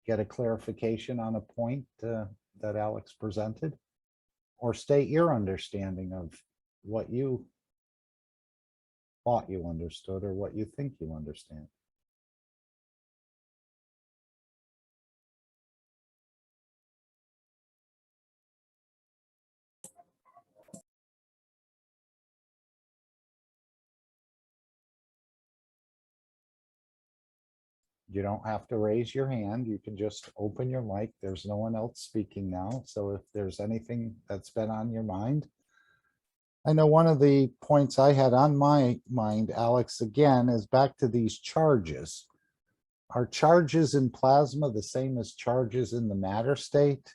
get a clarification on a point that Alex presented? Or state your understanding of what you thought you understood or what you think you understand? You don't have to raise your hand. You can just open your mic. There's no one else speaking now. So if there's anything that's been on your mind. I know one of the points I had on my mind, Alex, again, is back to these charges. Are charges in plasma the same as charges in the matter state?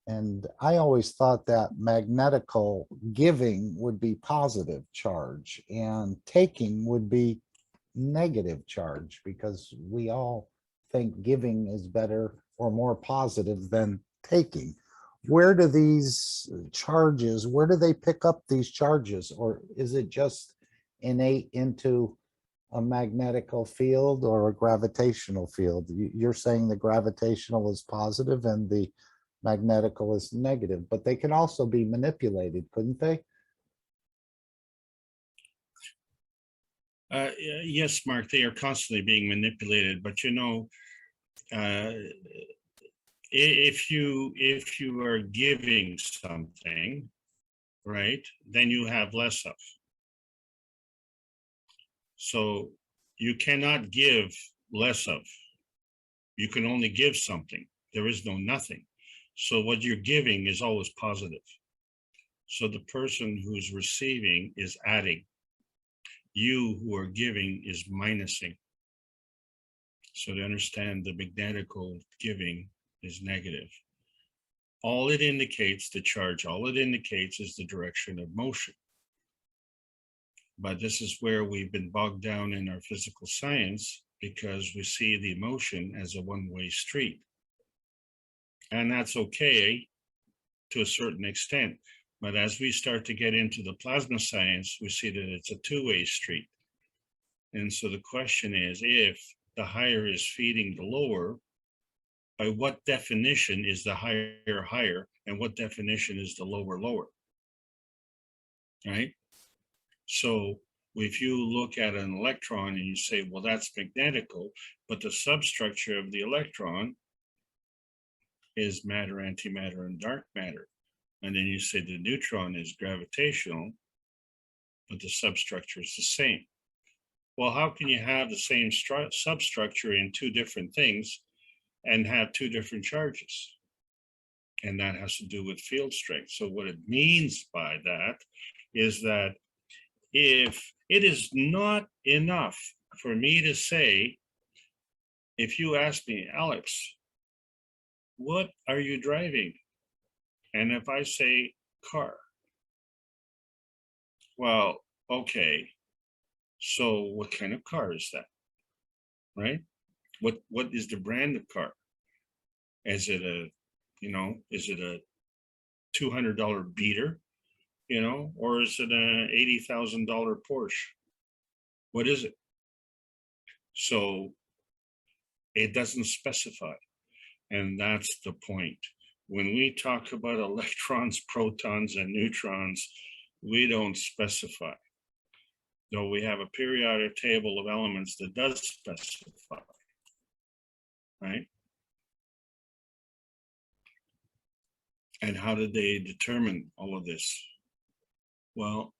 And I always thought that magnetical giving would be positive charge and taking would be negative charge, because we all think giving is better or more positive than taking. Where do these charges, where do they pick up these charges? Or is it just innate into a magnetical field or a gravitational field? You're saying the gravitational is positive and the magnetical is negative, but they can also be manipulated, couldn't they? Yes, Mark, they are constantly being manipulated, but you know, if you are giving something, right, then you have less of. So you cannot give less of. You can only give something. There is no nothing. So what you're giving is always positive. So the person who's receiving is adding. You who are giving is minusing. So to understand, the magnetical giving is negative. All it indicates, the charge, all it indicates is the direction of motion. But this is where we've been bogged down in our physical science, because we see the motion as a one-way street. And that's okay to a certain extent. But as we start to get into the plasma science, we see that it's a two-way street. And so the question is, if the higher is feeding the lower, by what definition is the higher higher, and what definition is the lower lower? Right? So if you look at an electron and you say, well, that's magnetical, but the substructure of the electron is matter, antimatter, and dark matter. And then you say the neutron is gravitational, but the substructure is the same. Well, how can you have the same substructure in two different things and have two different charges? And that has to do with field strength. So what it means by that is that if it is not enough for me to say, if you ask me, Alex, what are you driving? And if I say car, well, okay, so what kind of car is that, right? What is the brand of car? Is it a, is it a $200 beater, or is it an $80,000 Porsche? What is it? So it doesn't specify. And that's the point. When we talk about electrons, protons, and neutrons, we don't specify. Though we have a periodic table of elements that does specify, right? And how did they determine all of this? Well,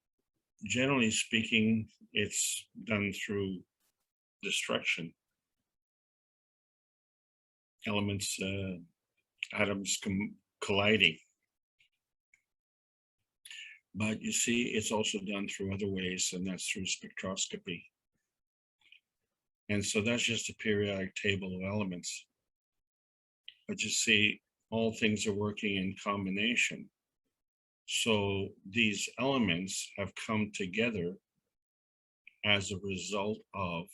generally speaking, it's done through destruction. Elements, atoms colliding. But you see, it's also done through other ways, and that's through spectroscopy. And so that's just a periodic table of elements. But you see, all things are working in combination. So these elements have come together as a result of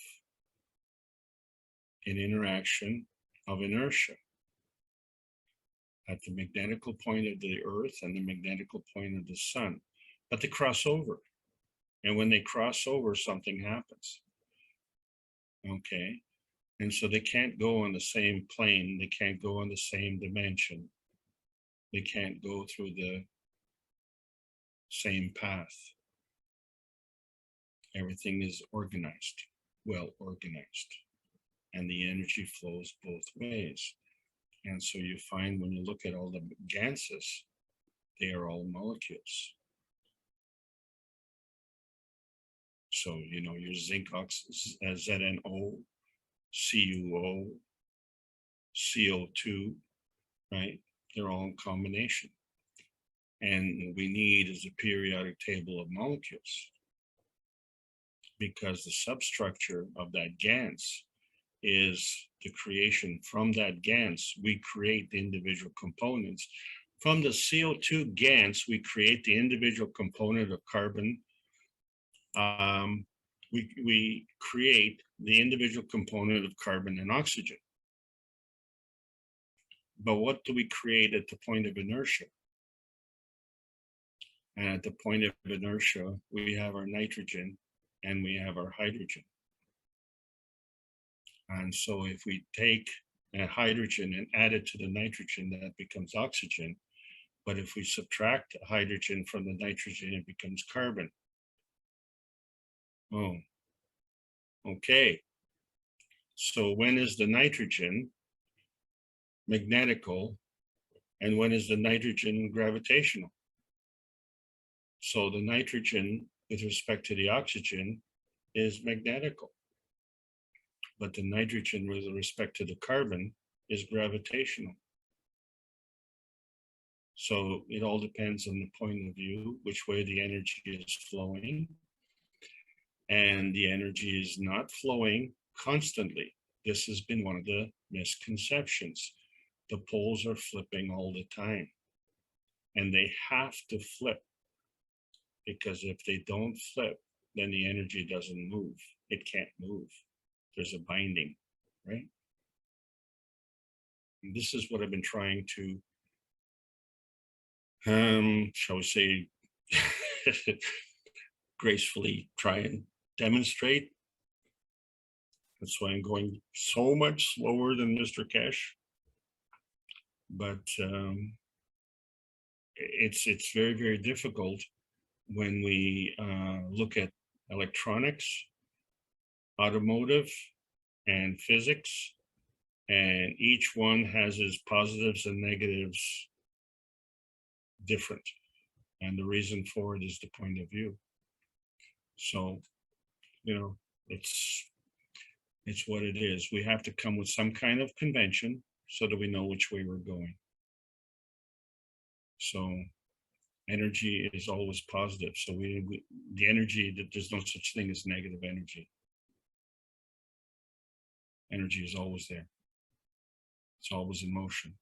an interaction of inertia at the magnetical point of the Earth and the magnetical point of the sun. but they cross over. And when they cross over, something happens. Okay. And so they can't go on the same plane. They can't go on the same dimension. They can't go through the same path. Everything is organized, well organized, and the energy flows both ways. And so you find when you look at all the ganses, they are all molecules. So, you know, your zinc ZNO, CuO, CO2, right? They're all in combination. And what we need is a periodic table of molecules, because the substructure of that GANS is the creation. From that GANS, we create the individual components. From the CO2 GANS, we create the individual component of carbon. We create the individual component of carbon and oxygen. But what do we create at the point of inertia? And at the point of inertia, we have our nitrogen and we have our hydrogen. And so if we take a hydrogen and add it to the nitrogen, that becomes oxygen. But if we subtract hydrogen from the nitrogen, it becomes carbon. Oh, okay. So when is the nitrogen magnetical and when is the nitrogen gravitational? So the nitrogen with respect to the oxygen is magnetical, but the nitrogen with respect to the carbon is gravitational. So it all depends on the point of view, which way the energy is flowing. And the energy is not flowing constantly. This has been one of the misconceptions. The poles are flipping all the time, and they have to flip, because if they don't flip, then the energy doesn't move. It can't move. There's a binding, right? And this is what I've been trying to, shall we say, gracefully try and demonstrate. That's why I'm going so much slower than Mr. Cash. But it's very, very difficult when we look at electronics, automotive, and physics, and each one has its positives and negatives different. And the reason for it is the point of view. So, you know, it's what it is. We have to come with some kind of convention so that we know which way we're going. So energy is always positive. So the energy, that there's no such thing as negative energy. Energy is always there. It's always in motion.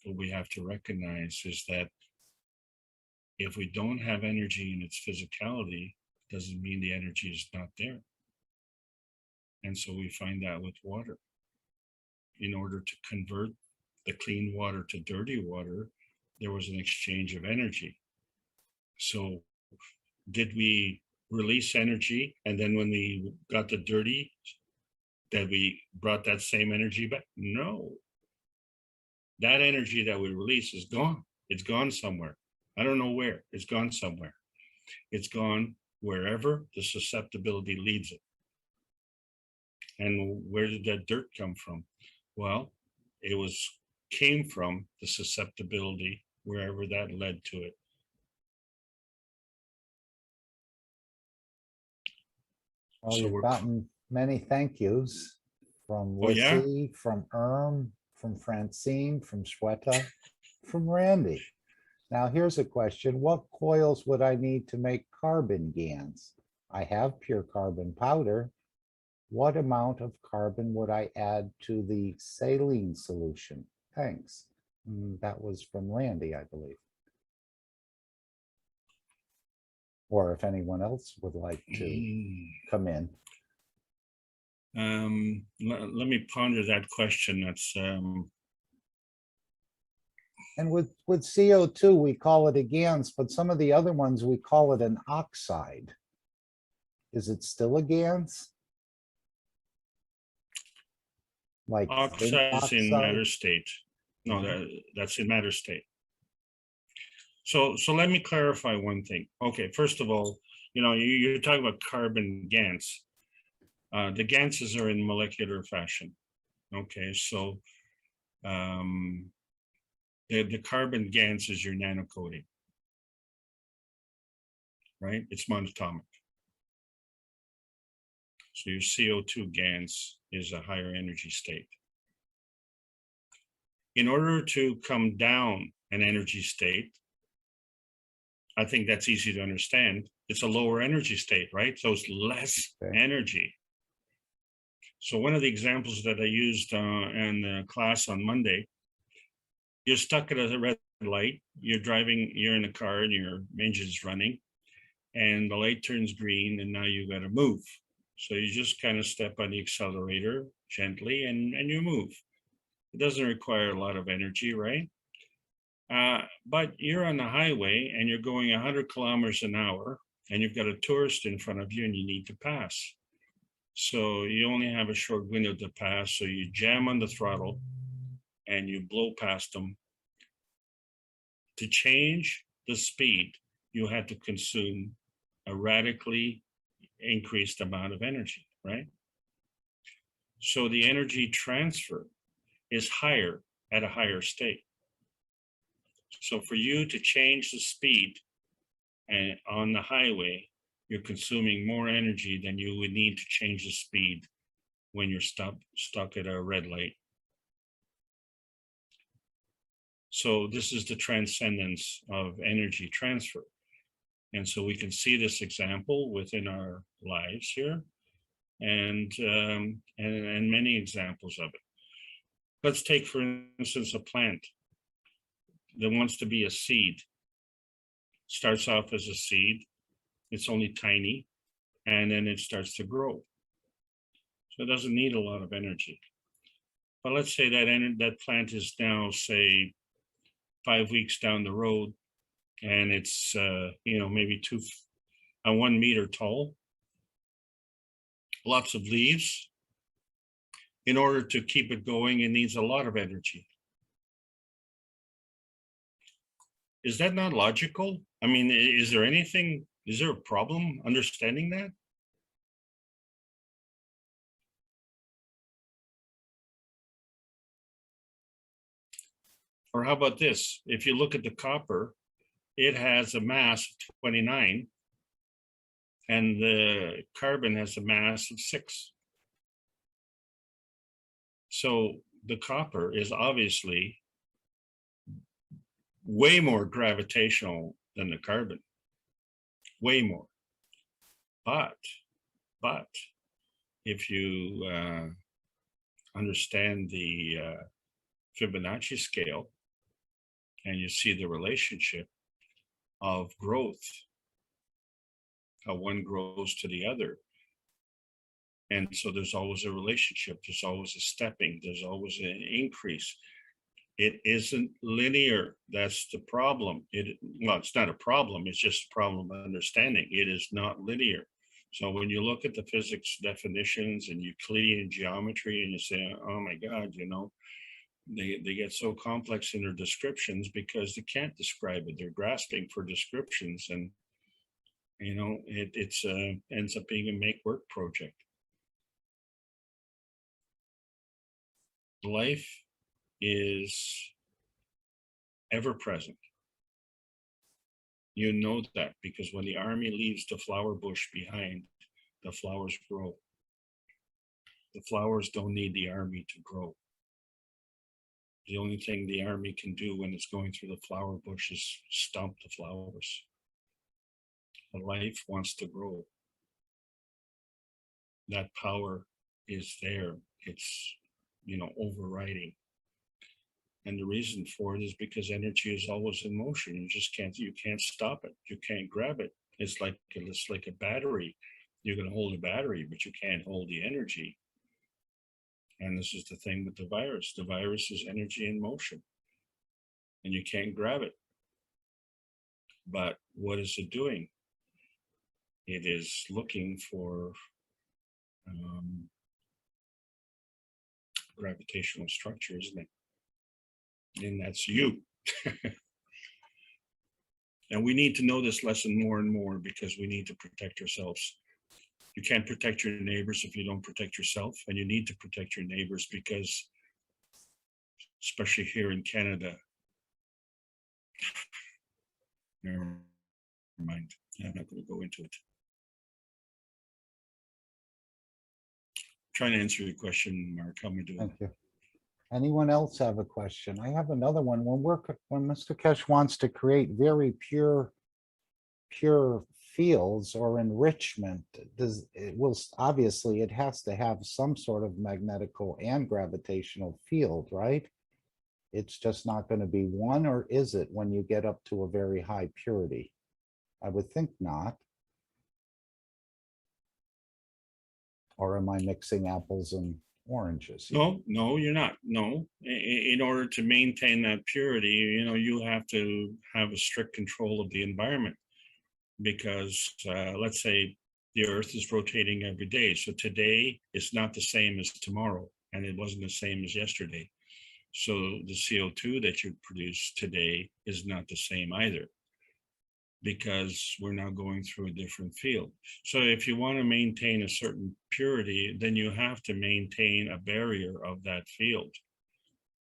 What we have to recognize is that if we don't have energy in its physicality, doesn't mean the energy is not there. And so we find that with water. In order to convert the clean water to dirty water, there was an exchange of energy. So did we release energy, and then when we got the dirty, that we brought that same energy back? No. That energy that we release is gone. It's gone somewhere. I don't know where. It's gone somewhere. It's gone wherever the susceptibility leads it. And where did that dirt come from? Well, it came from the susceptibility, wherever that led to it. Well, So you've gotten many thank yous from Oh, yeah? Lissy, from from Francine, from Shweta, from Randy. Now here's a question. What coils would I need to make carbon GANs? I have pure carbon powder. What amount of carbon would I add to the saline solution? Thanks. That was from Randy, I believe. Or if anyone else would like to come in. Let me ponder that question. That's And with CO2, we call it a GANS, but some of the other ones, we call it an oxide. Is it still a GANS? Like zinc Oxides in oxide? matter state. No, that's in matter state. So let me clarify one thing. Okay, first of all, you're talking about carbon GANs. The GANSes are in molecular fashion. Okay, so the carbon GANS is your nanocoating, right? It's monatomic. So your CO2 GANS is a higher energy state. In order to come down an energy state, I think that's easy to understand. It's a lower energy state, right? So it's less energy. So one of the examples that I used in the class on Monday, you're stuck at a red light, you're driving, you're in a car and your engine's running, and the light turns green and now you got to move. So you just kind of step on the accelerator gently and you move. It doesn't require a lot of energy, right? But you're on the highway and you're going 100 kilometers an hour and you've got a tourist in front of you and you need to pass. So you only have a short window to pass. So you jam on the throttle and you blow past them. To change the speed, you had to consume a radically increased amount of energy, right? So the energy transfer is higher at a higher state. So for you to change the speed and on the highway, you're consuming more energy than you would need to change the speed when you're stuck at a red light. So this is the transcendence of energy transfer. And so we can see this example within our lives here and many examples of it. Let's take, for instance, a plant that wants to be a seed. Starts off as a seed, it's only tiny, and then it starts to grow. So it doesn't need a lot of energy. But let's say that plant is now, say, 5 weeks down the road, and it's maybe 1 meter tall, lots of leaves. In order to keep it going, it needs a lot of energy. Is that not logical? I mean, is there a problem understanding that? Or how about this? If you look at the copper, it has a mass of 29 and the carbon has a mass of 6. So the copper is obviously way more gravitational than the carbon, way more. But if you understand the Fibonacci scale and you see the relationship of growth, how one grows to the other. And so there's always a relationship, there's always a stepping, there's always an increase. It isn't linear. That's the problem. Well, it's not a problem, it's just a problem of understanding. It is not linear. So when you look at the physics definitions and Euclidean geometry and you say, oh my God, they get so complex in their descriptions because they can't describe it. They're grasping for descriptions, and it's ends up being a make work project. Life is ever present. You know that because when the army leaves the flower bush behind, the flowers grow. The flowers don't need the army to grow. The only thing the army can do when it's going through the flower bush is stomp the flowers. The life wants to grow. That power is there. It's, overriding. And the reason for it is because energy is always in motion. You can't stop it. You can't grab it. It's like a battery. You can hold a battery, but you can't hold the energy. And this is the thing with the virus. The virus is energy in motion. and you can't grab it. But what is it doing? It is looking for gravitational structure, isn't it? And that's you. And we need to know this lesson more and more because we need to protect ourselves. You can't protect your neighbors if you don't protect yourself, and you need to protect your neighbors because, especially here in Canada, never mind, I'm not going to go into it. Trying to answer your question, Mark. How am I doing? Thank you. Anyone else have a question? I have another one. When Mr. Kesh wants to create very pure fields or enrichment, obviously it has to have some sort of magnetical and gravitational field, right? It's just not going to be one, or is it when you get up to a very high purity? I would think not. Or am I mixing apples and oranges? No, you're not. No, in order to maintain that purity, you have to have a strict control of the environment, because let's say the Earth is rotating every day. So today is not the same as tomorrow, and it wasn't the same as yesterday. So the CO2 that you produce today is not the same either, because we're now going through a different field. So if you want to maintain a certain purity, then you have to maintain a barrier of that field.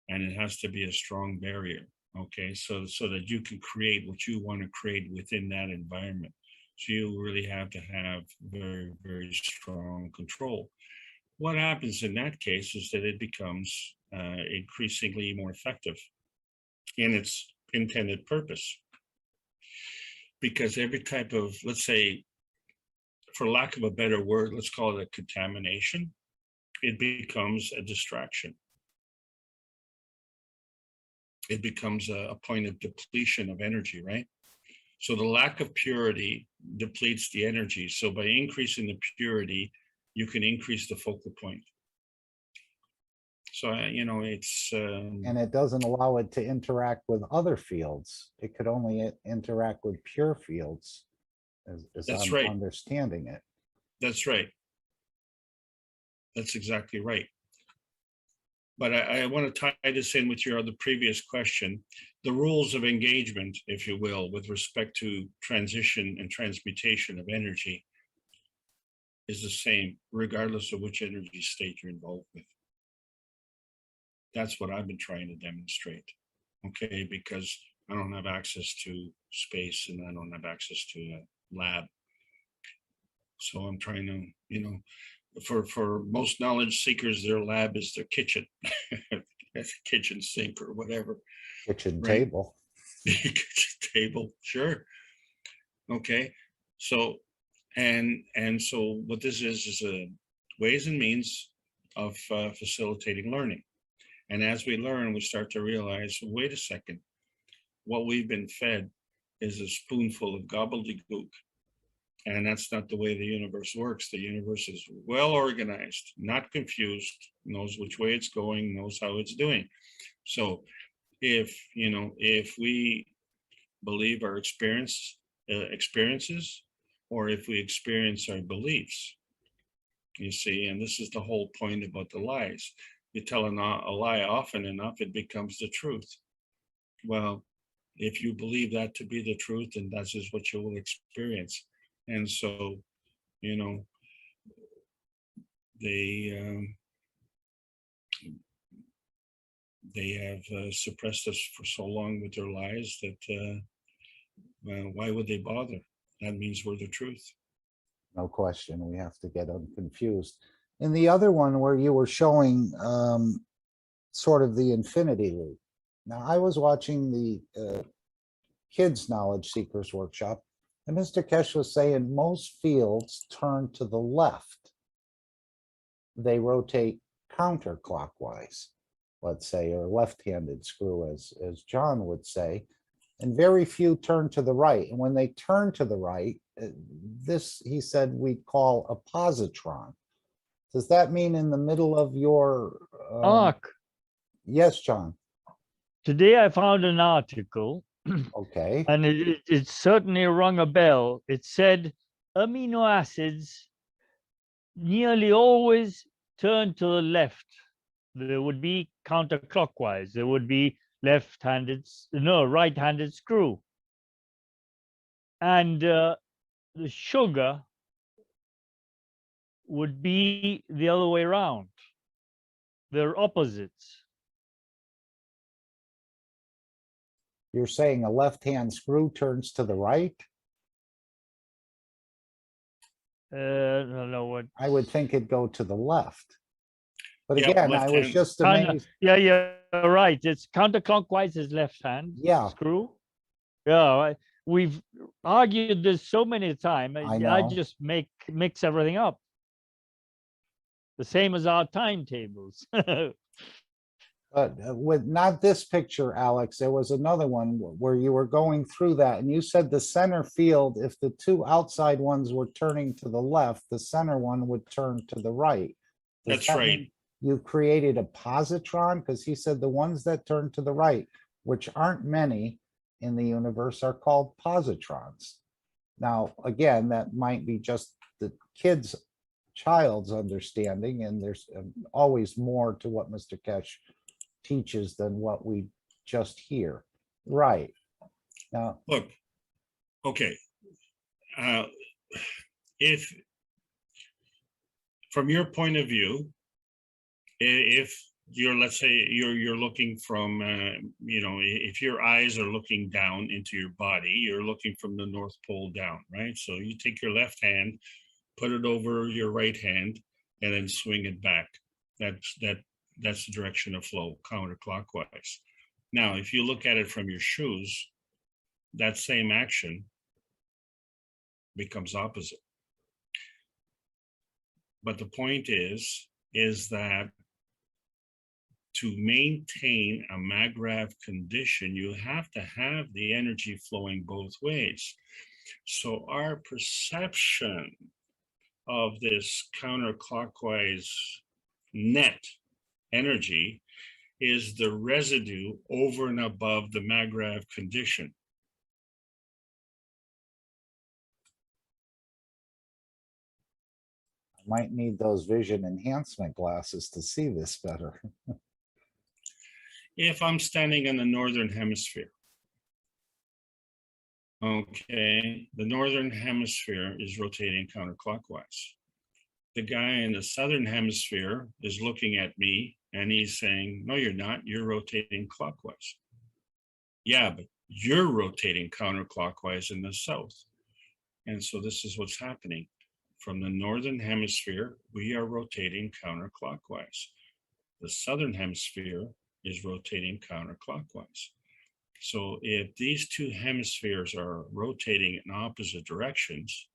And it has to be a strong barrier, okay? So that you can create what you want to create within that environment. So you really have to have very, very strong control. What happens in that case is that it becomes increasingly more effective in its intended purpose. Because every type of, let's say, for lack of a better word, let's call it a contamination, it becomes a distraction. It becomes a point of depletion of energy, right? So the lack of purity depletes the energy. So by increasing the purity, you can increase the focal point. So, it's... And it doesn't allow it to interact with other fields. It could only interact with pure fields, as That's I'm right. understanding it. That's right. That's exactly right. But I want to tie this in with your other previous question. The rules of engagement, if you will, with respect to transition and transmutation of energy is the same, regardless of which energy state you're involved with. That's what I've been trying to demonstrate, okay? Because I don't have access to space and I don't have access to a lab. So I'm trying to, for most knowledge seekers, their lab is their kitchen, kitchen sink or whatever. Kitchen Right? table. Kitchen table, sure. Okay, so and so what this is a ways and means of facilitating learning. And as we learn, we start to realize, wait a second, what we've been fed is a spoonful of gobbledygook. And that's not the way the universe works. The universe is well organized, not confused, knows which way it's going, knows how it's doing. So if we believe our experiences, or if we experience our beliefs, you see, and this is the whole point about the lies. You tell a lie often enough, it becomes the truth. Well, if you believe that to be the truth, then that is what you will experience. And so, they have suppressed us for so long with their lies that why would they bother? That means we're the truth. No question. We have to get them confused. And the other one where you were showing sort of the infinity loop. Now, I was watching the Kids Knowledge Seekers workshop, and Mr. Kesh was saying most fields turn to the left. They rotate counterclockwise, let's say, or left-handed screw, as John would say, and very few turn to the right. And when they turn to the right, this, he said, we call a positron. Does that mean in the middle of your... Doc, Yes, John. today I found an article, Okay, and it certainly rung a bell. It said amino acids nearly always turn to the left. There would be counterclockwise. There would be right-handed screw. And the sugar would be the other way around. They're opposites. you're saying a left-hand screw turns to the right? I don't know what. I would think it'd go to the left. But Yeah, again, I was left-hand. just Kinda- amazed. Yeah, you're right. It's counterclockwise is left hand Yeah. screw. Yeah, we've argued this so many times. I I know. just mix everything up. The same as our timetables. But with not this picture, Alex, there was another one where you were going through that and you said the center field, if the two outside ones were turning to the left, the center one would turn to the right. Does That's that right. mean you created a positron? Because he said the ones that turn to the right, which aren't many in the universe, are called positrons. Now, again, that might be just the child's understanding, and there's always more to what Mr. Kesh teaches than what we just hear. Right. Now, Look, okay. If, from your point of view, if you're, let's say you're looking from, if your eyes are looking down into your body, you're looking from the North Pole down, right? So you take your left hand, put it over your right hand, and then swing it back. That's the direction of flow, counterclockwise. Now, if you look at it from your shoes, that same action becomes opposite. But the point is that to maintain a MAGRAV condition, you have to have the energy flowing both ways. So our perception of this counterclockwise net energy is the residue over and above the MAGRAV condition. I might need those vision enhancement glasses to see this better. If I'm standing in the northern hemisphere, okay, the northern hemisphere is rotating counterclockwise. The guy in the southern hemisphere is looking at me and he's saying, no, you're not, you're rotating clockwise. Yeah, but you're rotating counterclockwise in the south. And so this is what's happening. From the northern hemisphere, we are rotating counterclockwise. The southern hemisphere is rotating counterclockwise. So if these two hemispheres are rotating in opposite directions,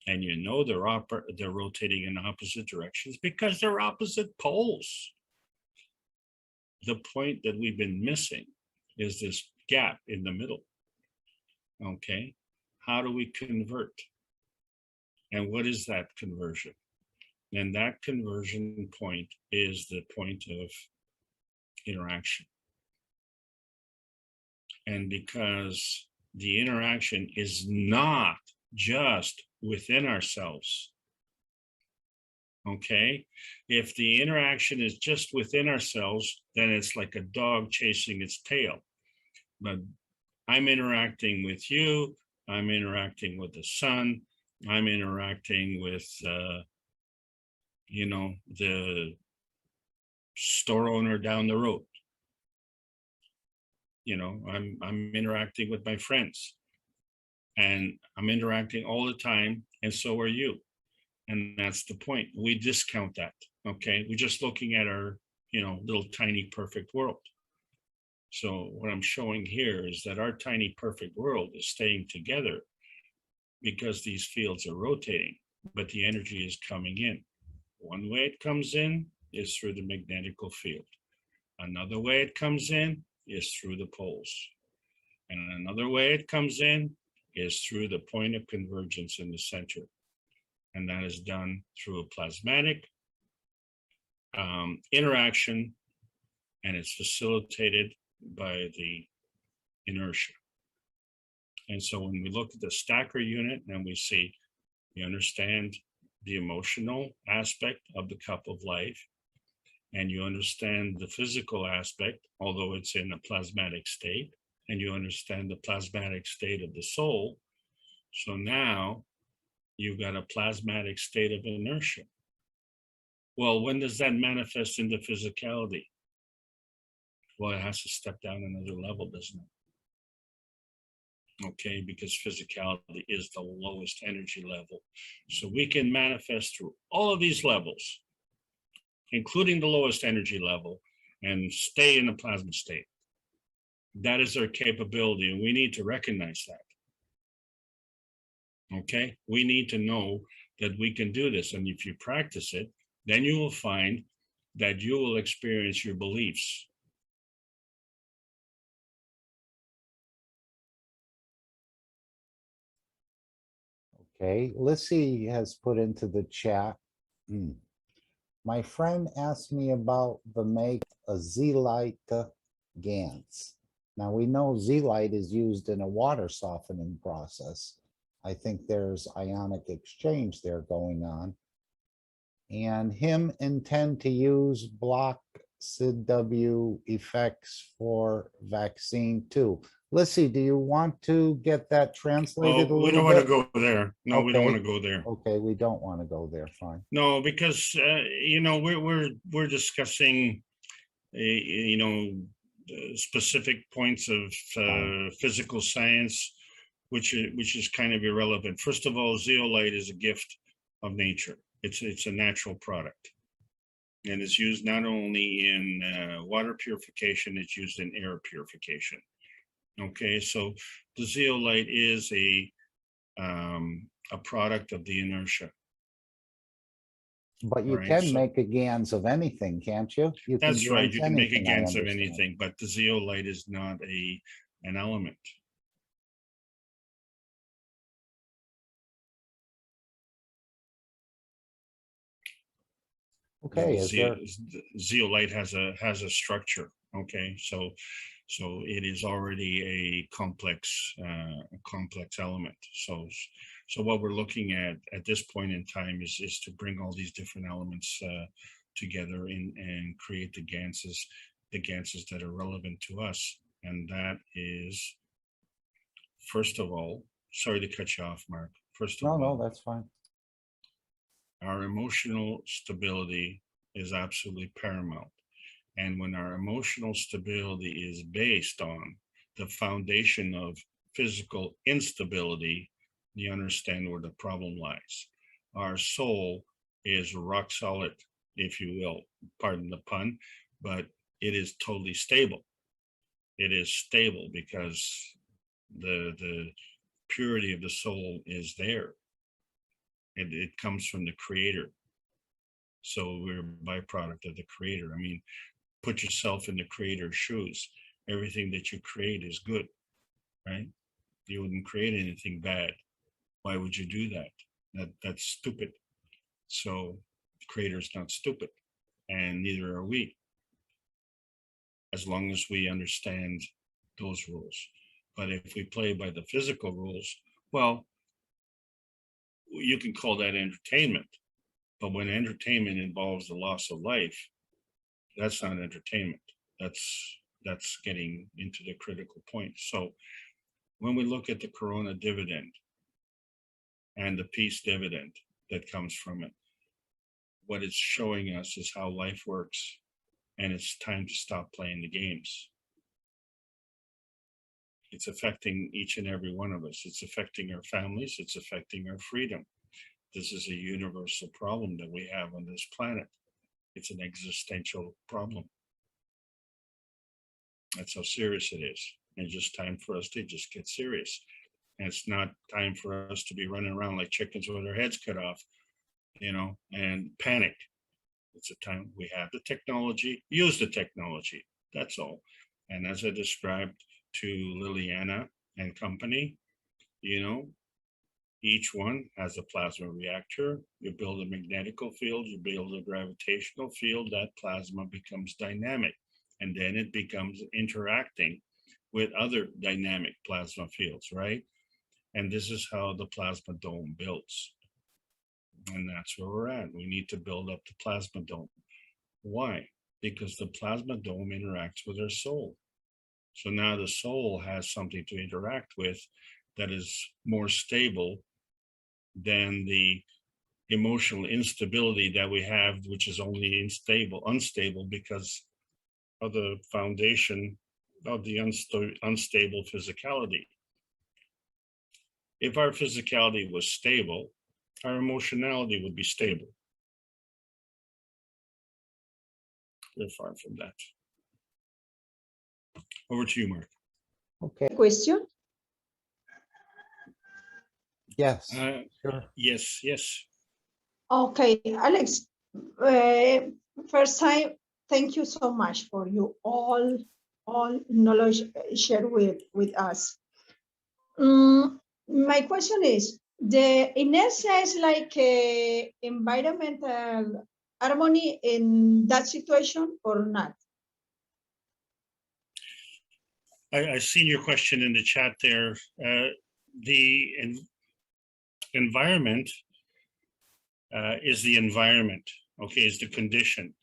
and you know they're rotating in opposite directions because they're opposite poles. The point that we've been missing is this gap in the middle. Okay, how do we convert? And what is that conversion? And that conversion point is the point of interaction. And because the interaction is not just within ourselves, okay? If the interaction is just within ourselves, then it's like a dog chasing its tail. But I'm interacting with you, I'm interacting with the sun, I'm interacting with, the store owner down the road. I'm interacting with my friends, and I'm interacting all the time, and so are you. And that's the point. We discount that, okay? We're just looking at our, little tiny perfect world. So what I'm showing here is that our tiny perfect world is staying together because these fields are rotating, but the energy is coming in. One way it comes in is through the magnetical field. Another way it comes in is through the poles. And another way it comes in is through the point of convergence in the center. And that is done through a plasmatic interaction, and it's facilitated by the inertia. And so when we look at the stacker unit and we understand the emotional aspect of the cup of life, and you understand the physical aspect, although it's in a plasmatic state, and you understand the plasmatic state of the soul. So now you've got a plasmatic state of inertia. Well, when does that manifest into physicality? Well, it has to step down another level, doesn't it? Okay, because physicality is the lowest energy level. So we can manifest through all of these levels, including the lowest energy level, and stay in the plasma state. That is our capability, and we need to recognize that. Okay, we need to know that we can do this, and if you practice it, then you will find that you will experience your beliefs. Okay, Lissy has put into the chat. My friend asked me about the make a Z-Light GANs. Now we know Z-Light is used in a water softening process. I think there's ionic exchange there going on. And him intend to use block SIDW effects for vaccine too. Lissy, do you want to get that translated a Oh, we little don't want to bit? go there. No, we don't Okay. want to go there. Okay, we don't want to go there, fine. No, because you know, we're discussing you know, specific points of physical science, which is kind of irrelevant. First of all, zeolite is a gift of nature. It's a natural product, and it's used not only in water purification, it's used in air purification. Okay, so the zeolite is a product of the inertia. But you Right, can so- make a GANs of anything, can't you? You can That's right. GANs You can make a anything, I GANs of understand. anything, but the zeolite is not an element. Okay, is there, Zeolite has a structure. Okay, so it is already a complex element. So what we're looking at this point in time is to bring all these different elements together and create the ganses that are relevant to us. And that is, first of all, sorry to cut you off, Mark. First of no, all, that's fine. our emotional stability is absolutely paramount. And when our emotional stability is based on the foundation of physical instability, you understand where the problem lies. Our soul is rock solid, if you will, pardon the pun, but it is totally stable. It is stable because the purity of the soul is there. It comes from the creator. So we're a byproduct of the creator. I mean, put yourself in the creator's shoes. Everything that you create is good, right? You wouldn't create anything bad. Why would you do that? That's stupid. So the creator's not stupid, and neither are we, as long as we understand those rules. But if we play by the physical rules, well, you can call that entertainment. But when entertainment involves the loss of life, that's not entertainment. That's getting into the critical point. So when we look at the Corona dividend and the peace dividend that comes from it, what it's showing us is how life works, and it's time to stop playing the games. It's affecting each and every one of us. It's affecting our families. It's affecting our freedom. This is a universal problem that we have on this planet. It's an existential problem. That's how serious it is. And it's just time for us to just get serious. And it's not time for us to be running around like chickens with our heads cut off, you know, and panic. It's a time we have the technology, use the technology. That's all. And as I described to Liliana and company, you know, each one has a plasma reactor. You build a magnetical field, you build a gravitational field, that plasma becomes dynamic. and then it becomes interacting with other dynamic plasma fields, right? And this is how the plasma dome builds. And that's where we're at. We need to build up the plasma dome. Why? Because the plasma dome interacts with our soul. So now the soul has something to interact with that is more stable than the emotional instability that we have, which is only unstable because of the foundation of the unstable physicality. If our physicality was stable, our emotionality would be stable. We're far from that. Over to you, Mark. Okay, Question? yes, Uh, sure. yes. Okay, Alex, first time, thank you so much for you all knowledge shared with us. My question is, the inertia is like a environmental harmony in that situation or not? I seen your question in the chat there. The environment is the environment, okay, is the condition.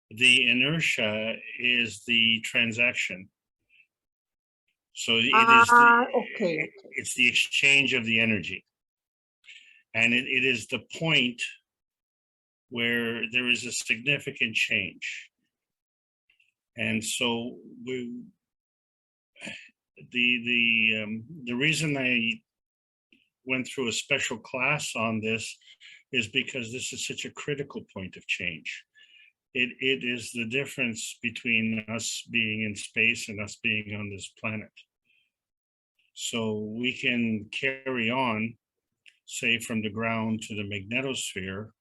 The inertia is the transaction. So it is Okay. it's the exchange of the energy. And it is the point where there is a significant change. And so the reason I went through a special class on this is because this is such a critical point of change. It is the difference between us being in space and us being on this planet. So we can carry on, say, from the ground to the magnetosphere,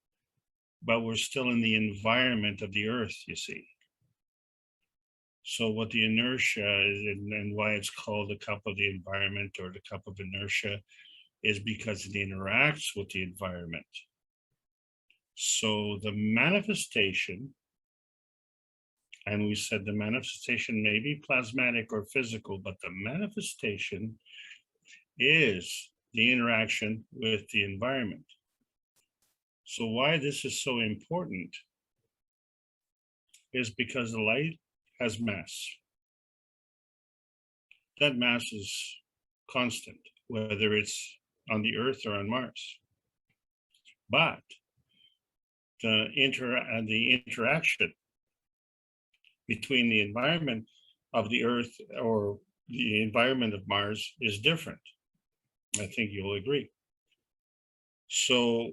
but we're still in the environment of the Earth, you see. So what the inertia is, and why it's called the cup of the environment or the cup of inertia, is because it interacts with the environment. So the manifestation, and we said the manifestation may be plasmatic or physical, but the manifestation is the interaction with the environment. So why this is so important is because the light has mass. That mass is constant, whether it's on the Earth or on Mars. But the interaction between the environment of the Earth or the environment of Mars is different. I think you'll agree. So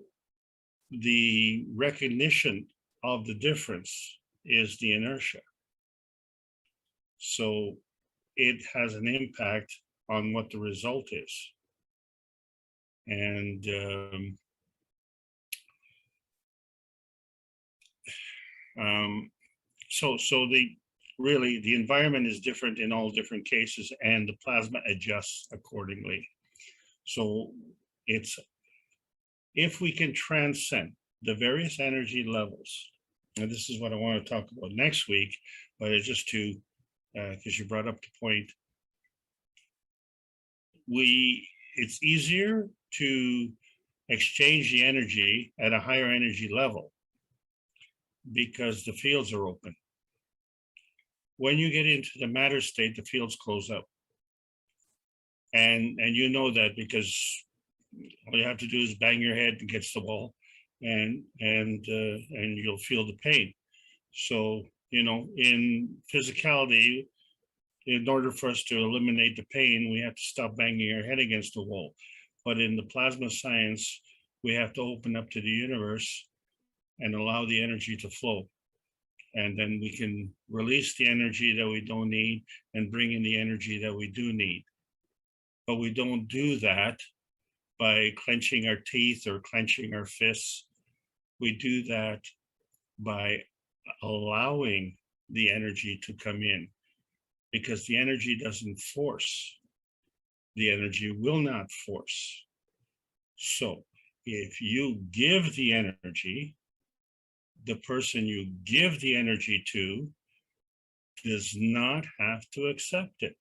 the recognition of the difference is the inertia. So it has an impact on what the result is. And so really the environment is different in all different cases, and the plasma adjusts accordingly. So it's, if we can transcend the various energy levels, and this is what I want to talk about next week, but it's just to, because you brought up the point, it's easier to exchange the energy at a higher energy level because the fields are open. When you get into the matter state, the fields close up. And you know that because all you have to do is bang your head against the wall and you'll feel the pain. So, you know, in physicality, in order for us to eliminate the pain, we have to stop banging our head against the wall. But in the plasma science, we have to open up to the universe and allow the energy to flow. And then we can release the energy that we don't need and bring in the energy that we do need. But we don't do that by clenching our teeth or clenching our fists. We do that by allowing the energy to come in, because the energy doesn't force. The energy will not force. So if you give the energy, the person you give the energy to does not have to accept it.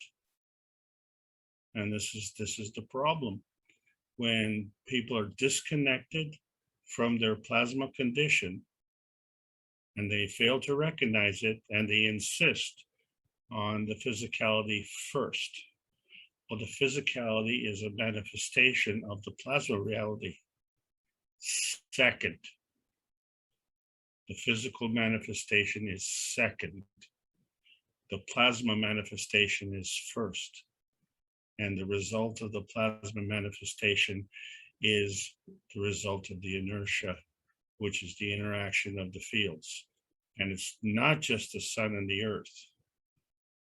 And this is the problem. When people are disconnected from their plasma condition and they fail to recognize it and they insist on the physicality first. Well, the physicality is a manifestation of the plasma reality. Second, the physical manifestation is second. The plasma manifestation is first. And the result of the plasma manifestation is the result of the inertia, which is the interaction of the fields. And it's not just the sun and the earth,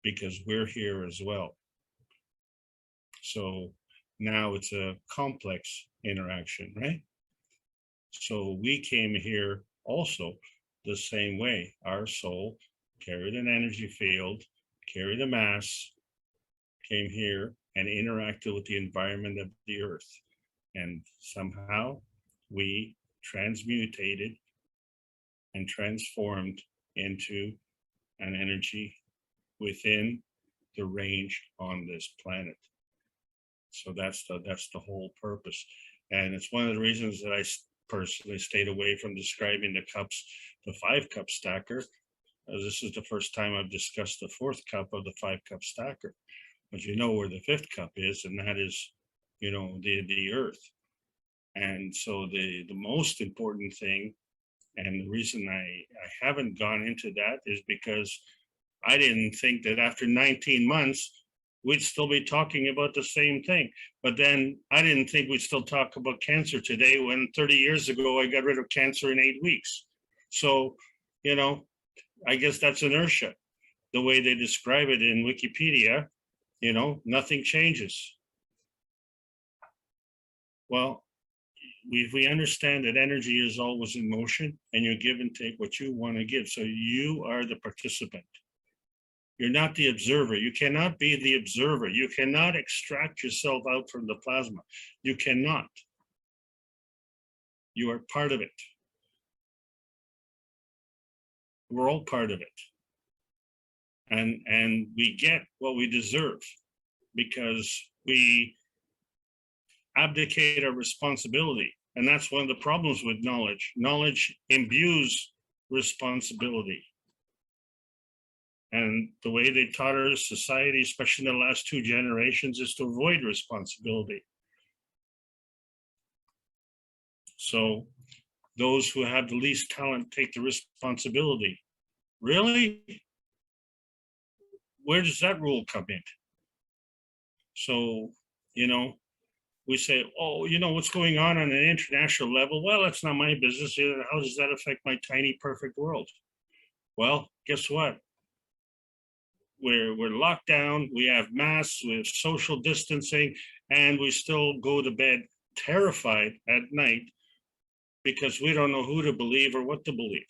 because we're here as well. So now it's a complex interaction, right? So we came here also the same way. Our soul carried an energy field, carried a mass, came here and interacted with the environment of the earth. And somehow we transmutated and transformed into an energy within the range on this planet. So that's the whole purpose. And it's one of the reasons that I personally stayed away from describing the cups, the 5-cup stacker. This is the first time I've discussed the 4th cup of the 5-cup stacker. But you know where the 5th cup is, and that is, you know, the earth. And so the most important thing, and the reason I haven't gone into that is because I didn't think that after 19 months, we'd still be talking about the same thing. But then I didn't think we'd still talk about cancer today when 30 years ago, I got rid of cancer in 8 weeks. So, you know, I guess that's inertia. The way they describe it in Wikipedia, you know, nothing changes. Well, if we understand that energy is always in motion and you give and take what you want to give. So you are the participant. You're not the observer. You cannot be the observer. You cannot extract yourself out from the plasma. You cannot. You are part of it. We're all part of it. And we get what we deserve because we abdicate our responsibility. And that's one of the problems with knowledge. Knowledge imbues responsibility. And the way they taught our society, especially in the last 2 generations, is to avoid responsibility. So those who have the least talent take the responsibility. Really? Where does that rule come in? So, you know, we say, oh, you know, what's going on an international level? Well, that's not my business. How does that affect my tiny, perfect world? Well, guess what? We're locked down, we have masks, we have social distancing, and we still go to bed terrified at night because we don't know who to believe or what to believe.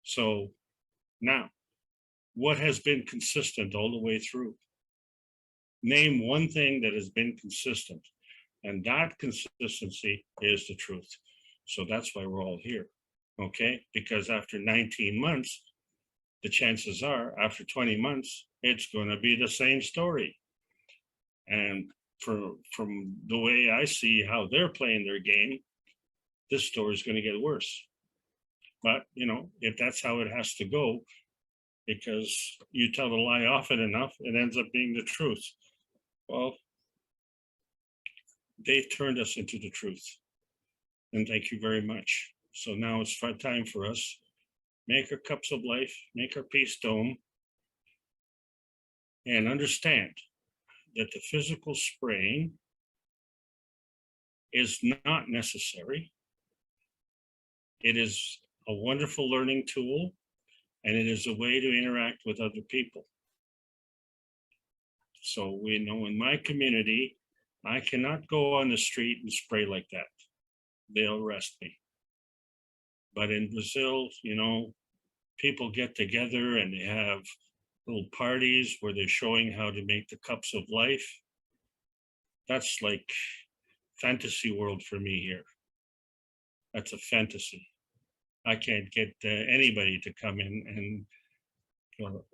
So now, what has been consistent all the way through? Name one thing that has been consistent, and that consistency is the truth. So that's why we're all here, okay? Because after 19 months, the chances are after 20 months, it's going to be the same story. And from the way I see how they're playing their game, this story is going to get worse. But, you know, if that's how it has to go, because you tell the lie often enough, it ends up being the truth. Well, they've turned us into the truth. And thank you very much. So now it's time for us. Make our cups of life, make our peace dome, and understand that the physical spraying is not necessary. It is a wonderful learning tool, and it is a way to interact with other people. So we know in my community, I cannot go on the street and spray like that. They'll arrest me. But in Brazil, you know, people get together and they have little parties where they're showing how to make the cups of life. That's like fantasy world for me here. That's a fantasy. I can't get anybody to come in Well,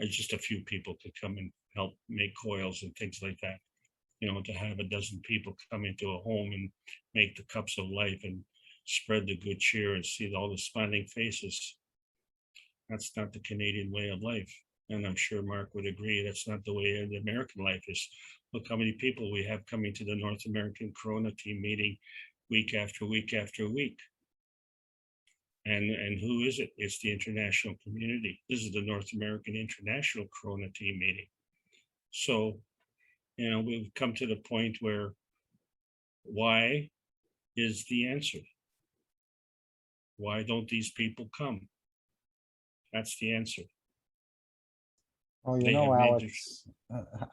just a few people to come and help make coils and things like that. You know, to have a dozen people come into a home and make the cups of life and spread the good cheer and see all the smiling faces. That's not the Canadian way of life. And I'm sure Mark would agree, that's not the way the American life is. Look how many people we have coming to the North American Corona team meeting week after week after week. And who is it? It's the international community. This is the North American International Corona team meeting. So, you know, we've come to the point where why is the answer? Why don't these people come? That's the answer. Well, you They know, have made Alex,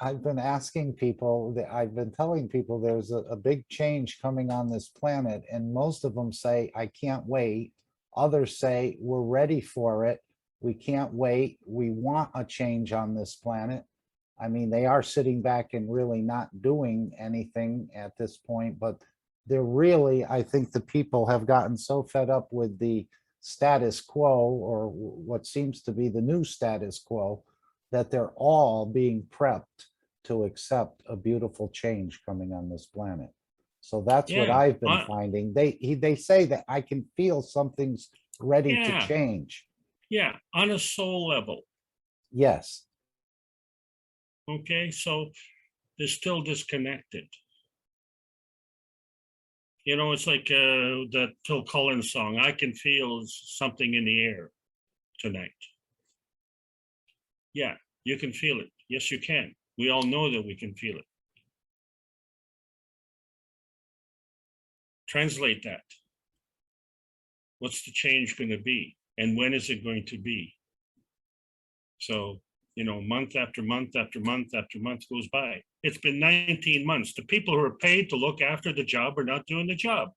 I've been asking people, I've been telling people there's a big change coming on this planet, and most of them say, I can't wait. Others say, we're ready for it. We can't wait. We want a change on this planet. I mean, they are sitting back and really not doing anything at this point, but they're really, I think the people have gotten so fed up with the status quo, or what seems to be the new status quo, that they're all being prepped to accept a beautiful change coming on this planet. So that's what Yeah, I've been finding. They say that I can feel something's ready to Yeah. change. Yeah, on a soul level. Yes. Okay, so they're still disconnected. You know, it's like the Phil Collins song, I can feel something in the air tonight. Yeah, you can feel it. Yes, you can. We all know that we can feel it. Translate that. What's the change going to be? And when is it going to be? So, you know, month after month after month after month goes by. It's been 19 months. The people who are paid to look after the job are not doing the job.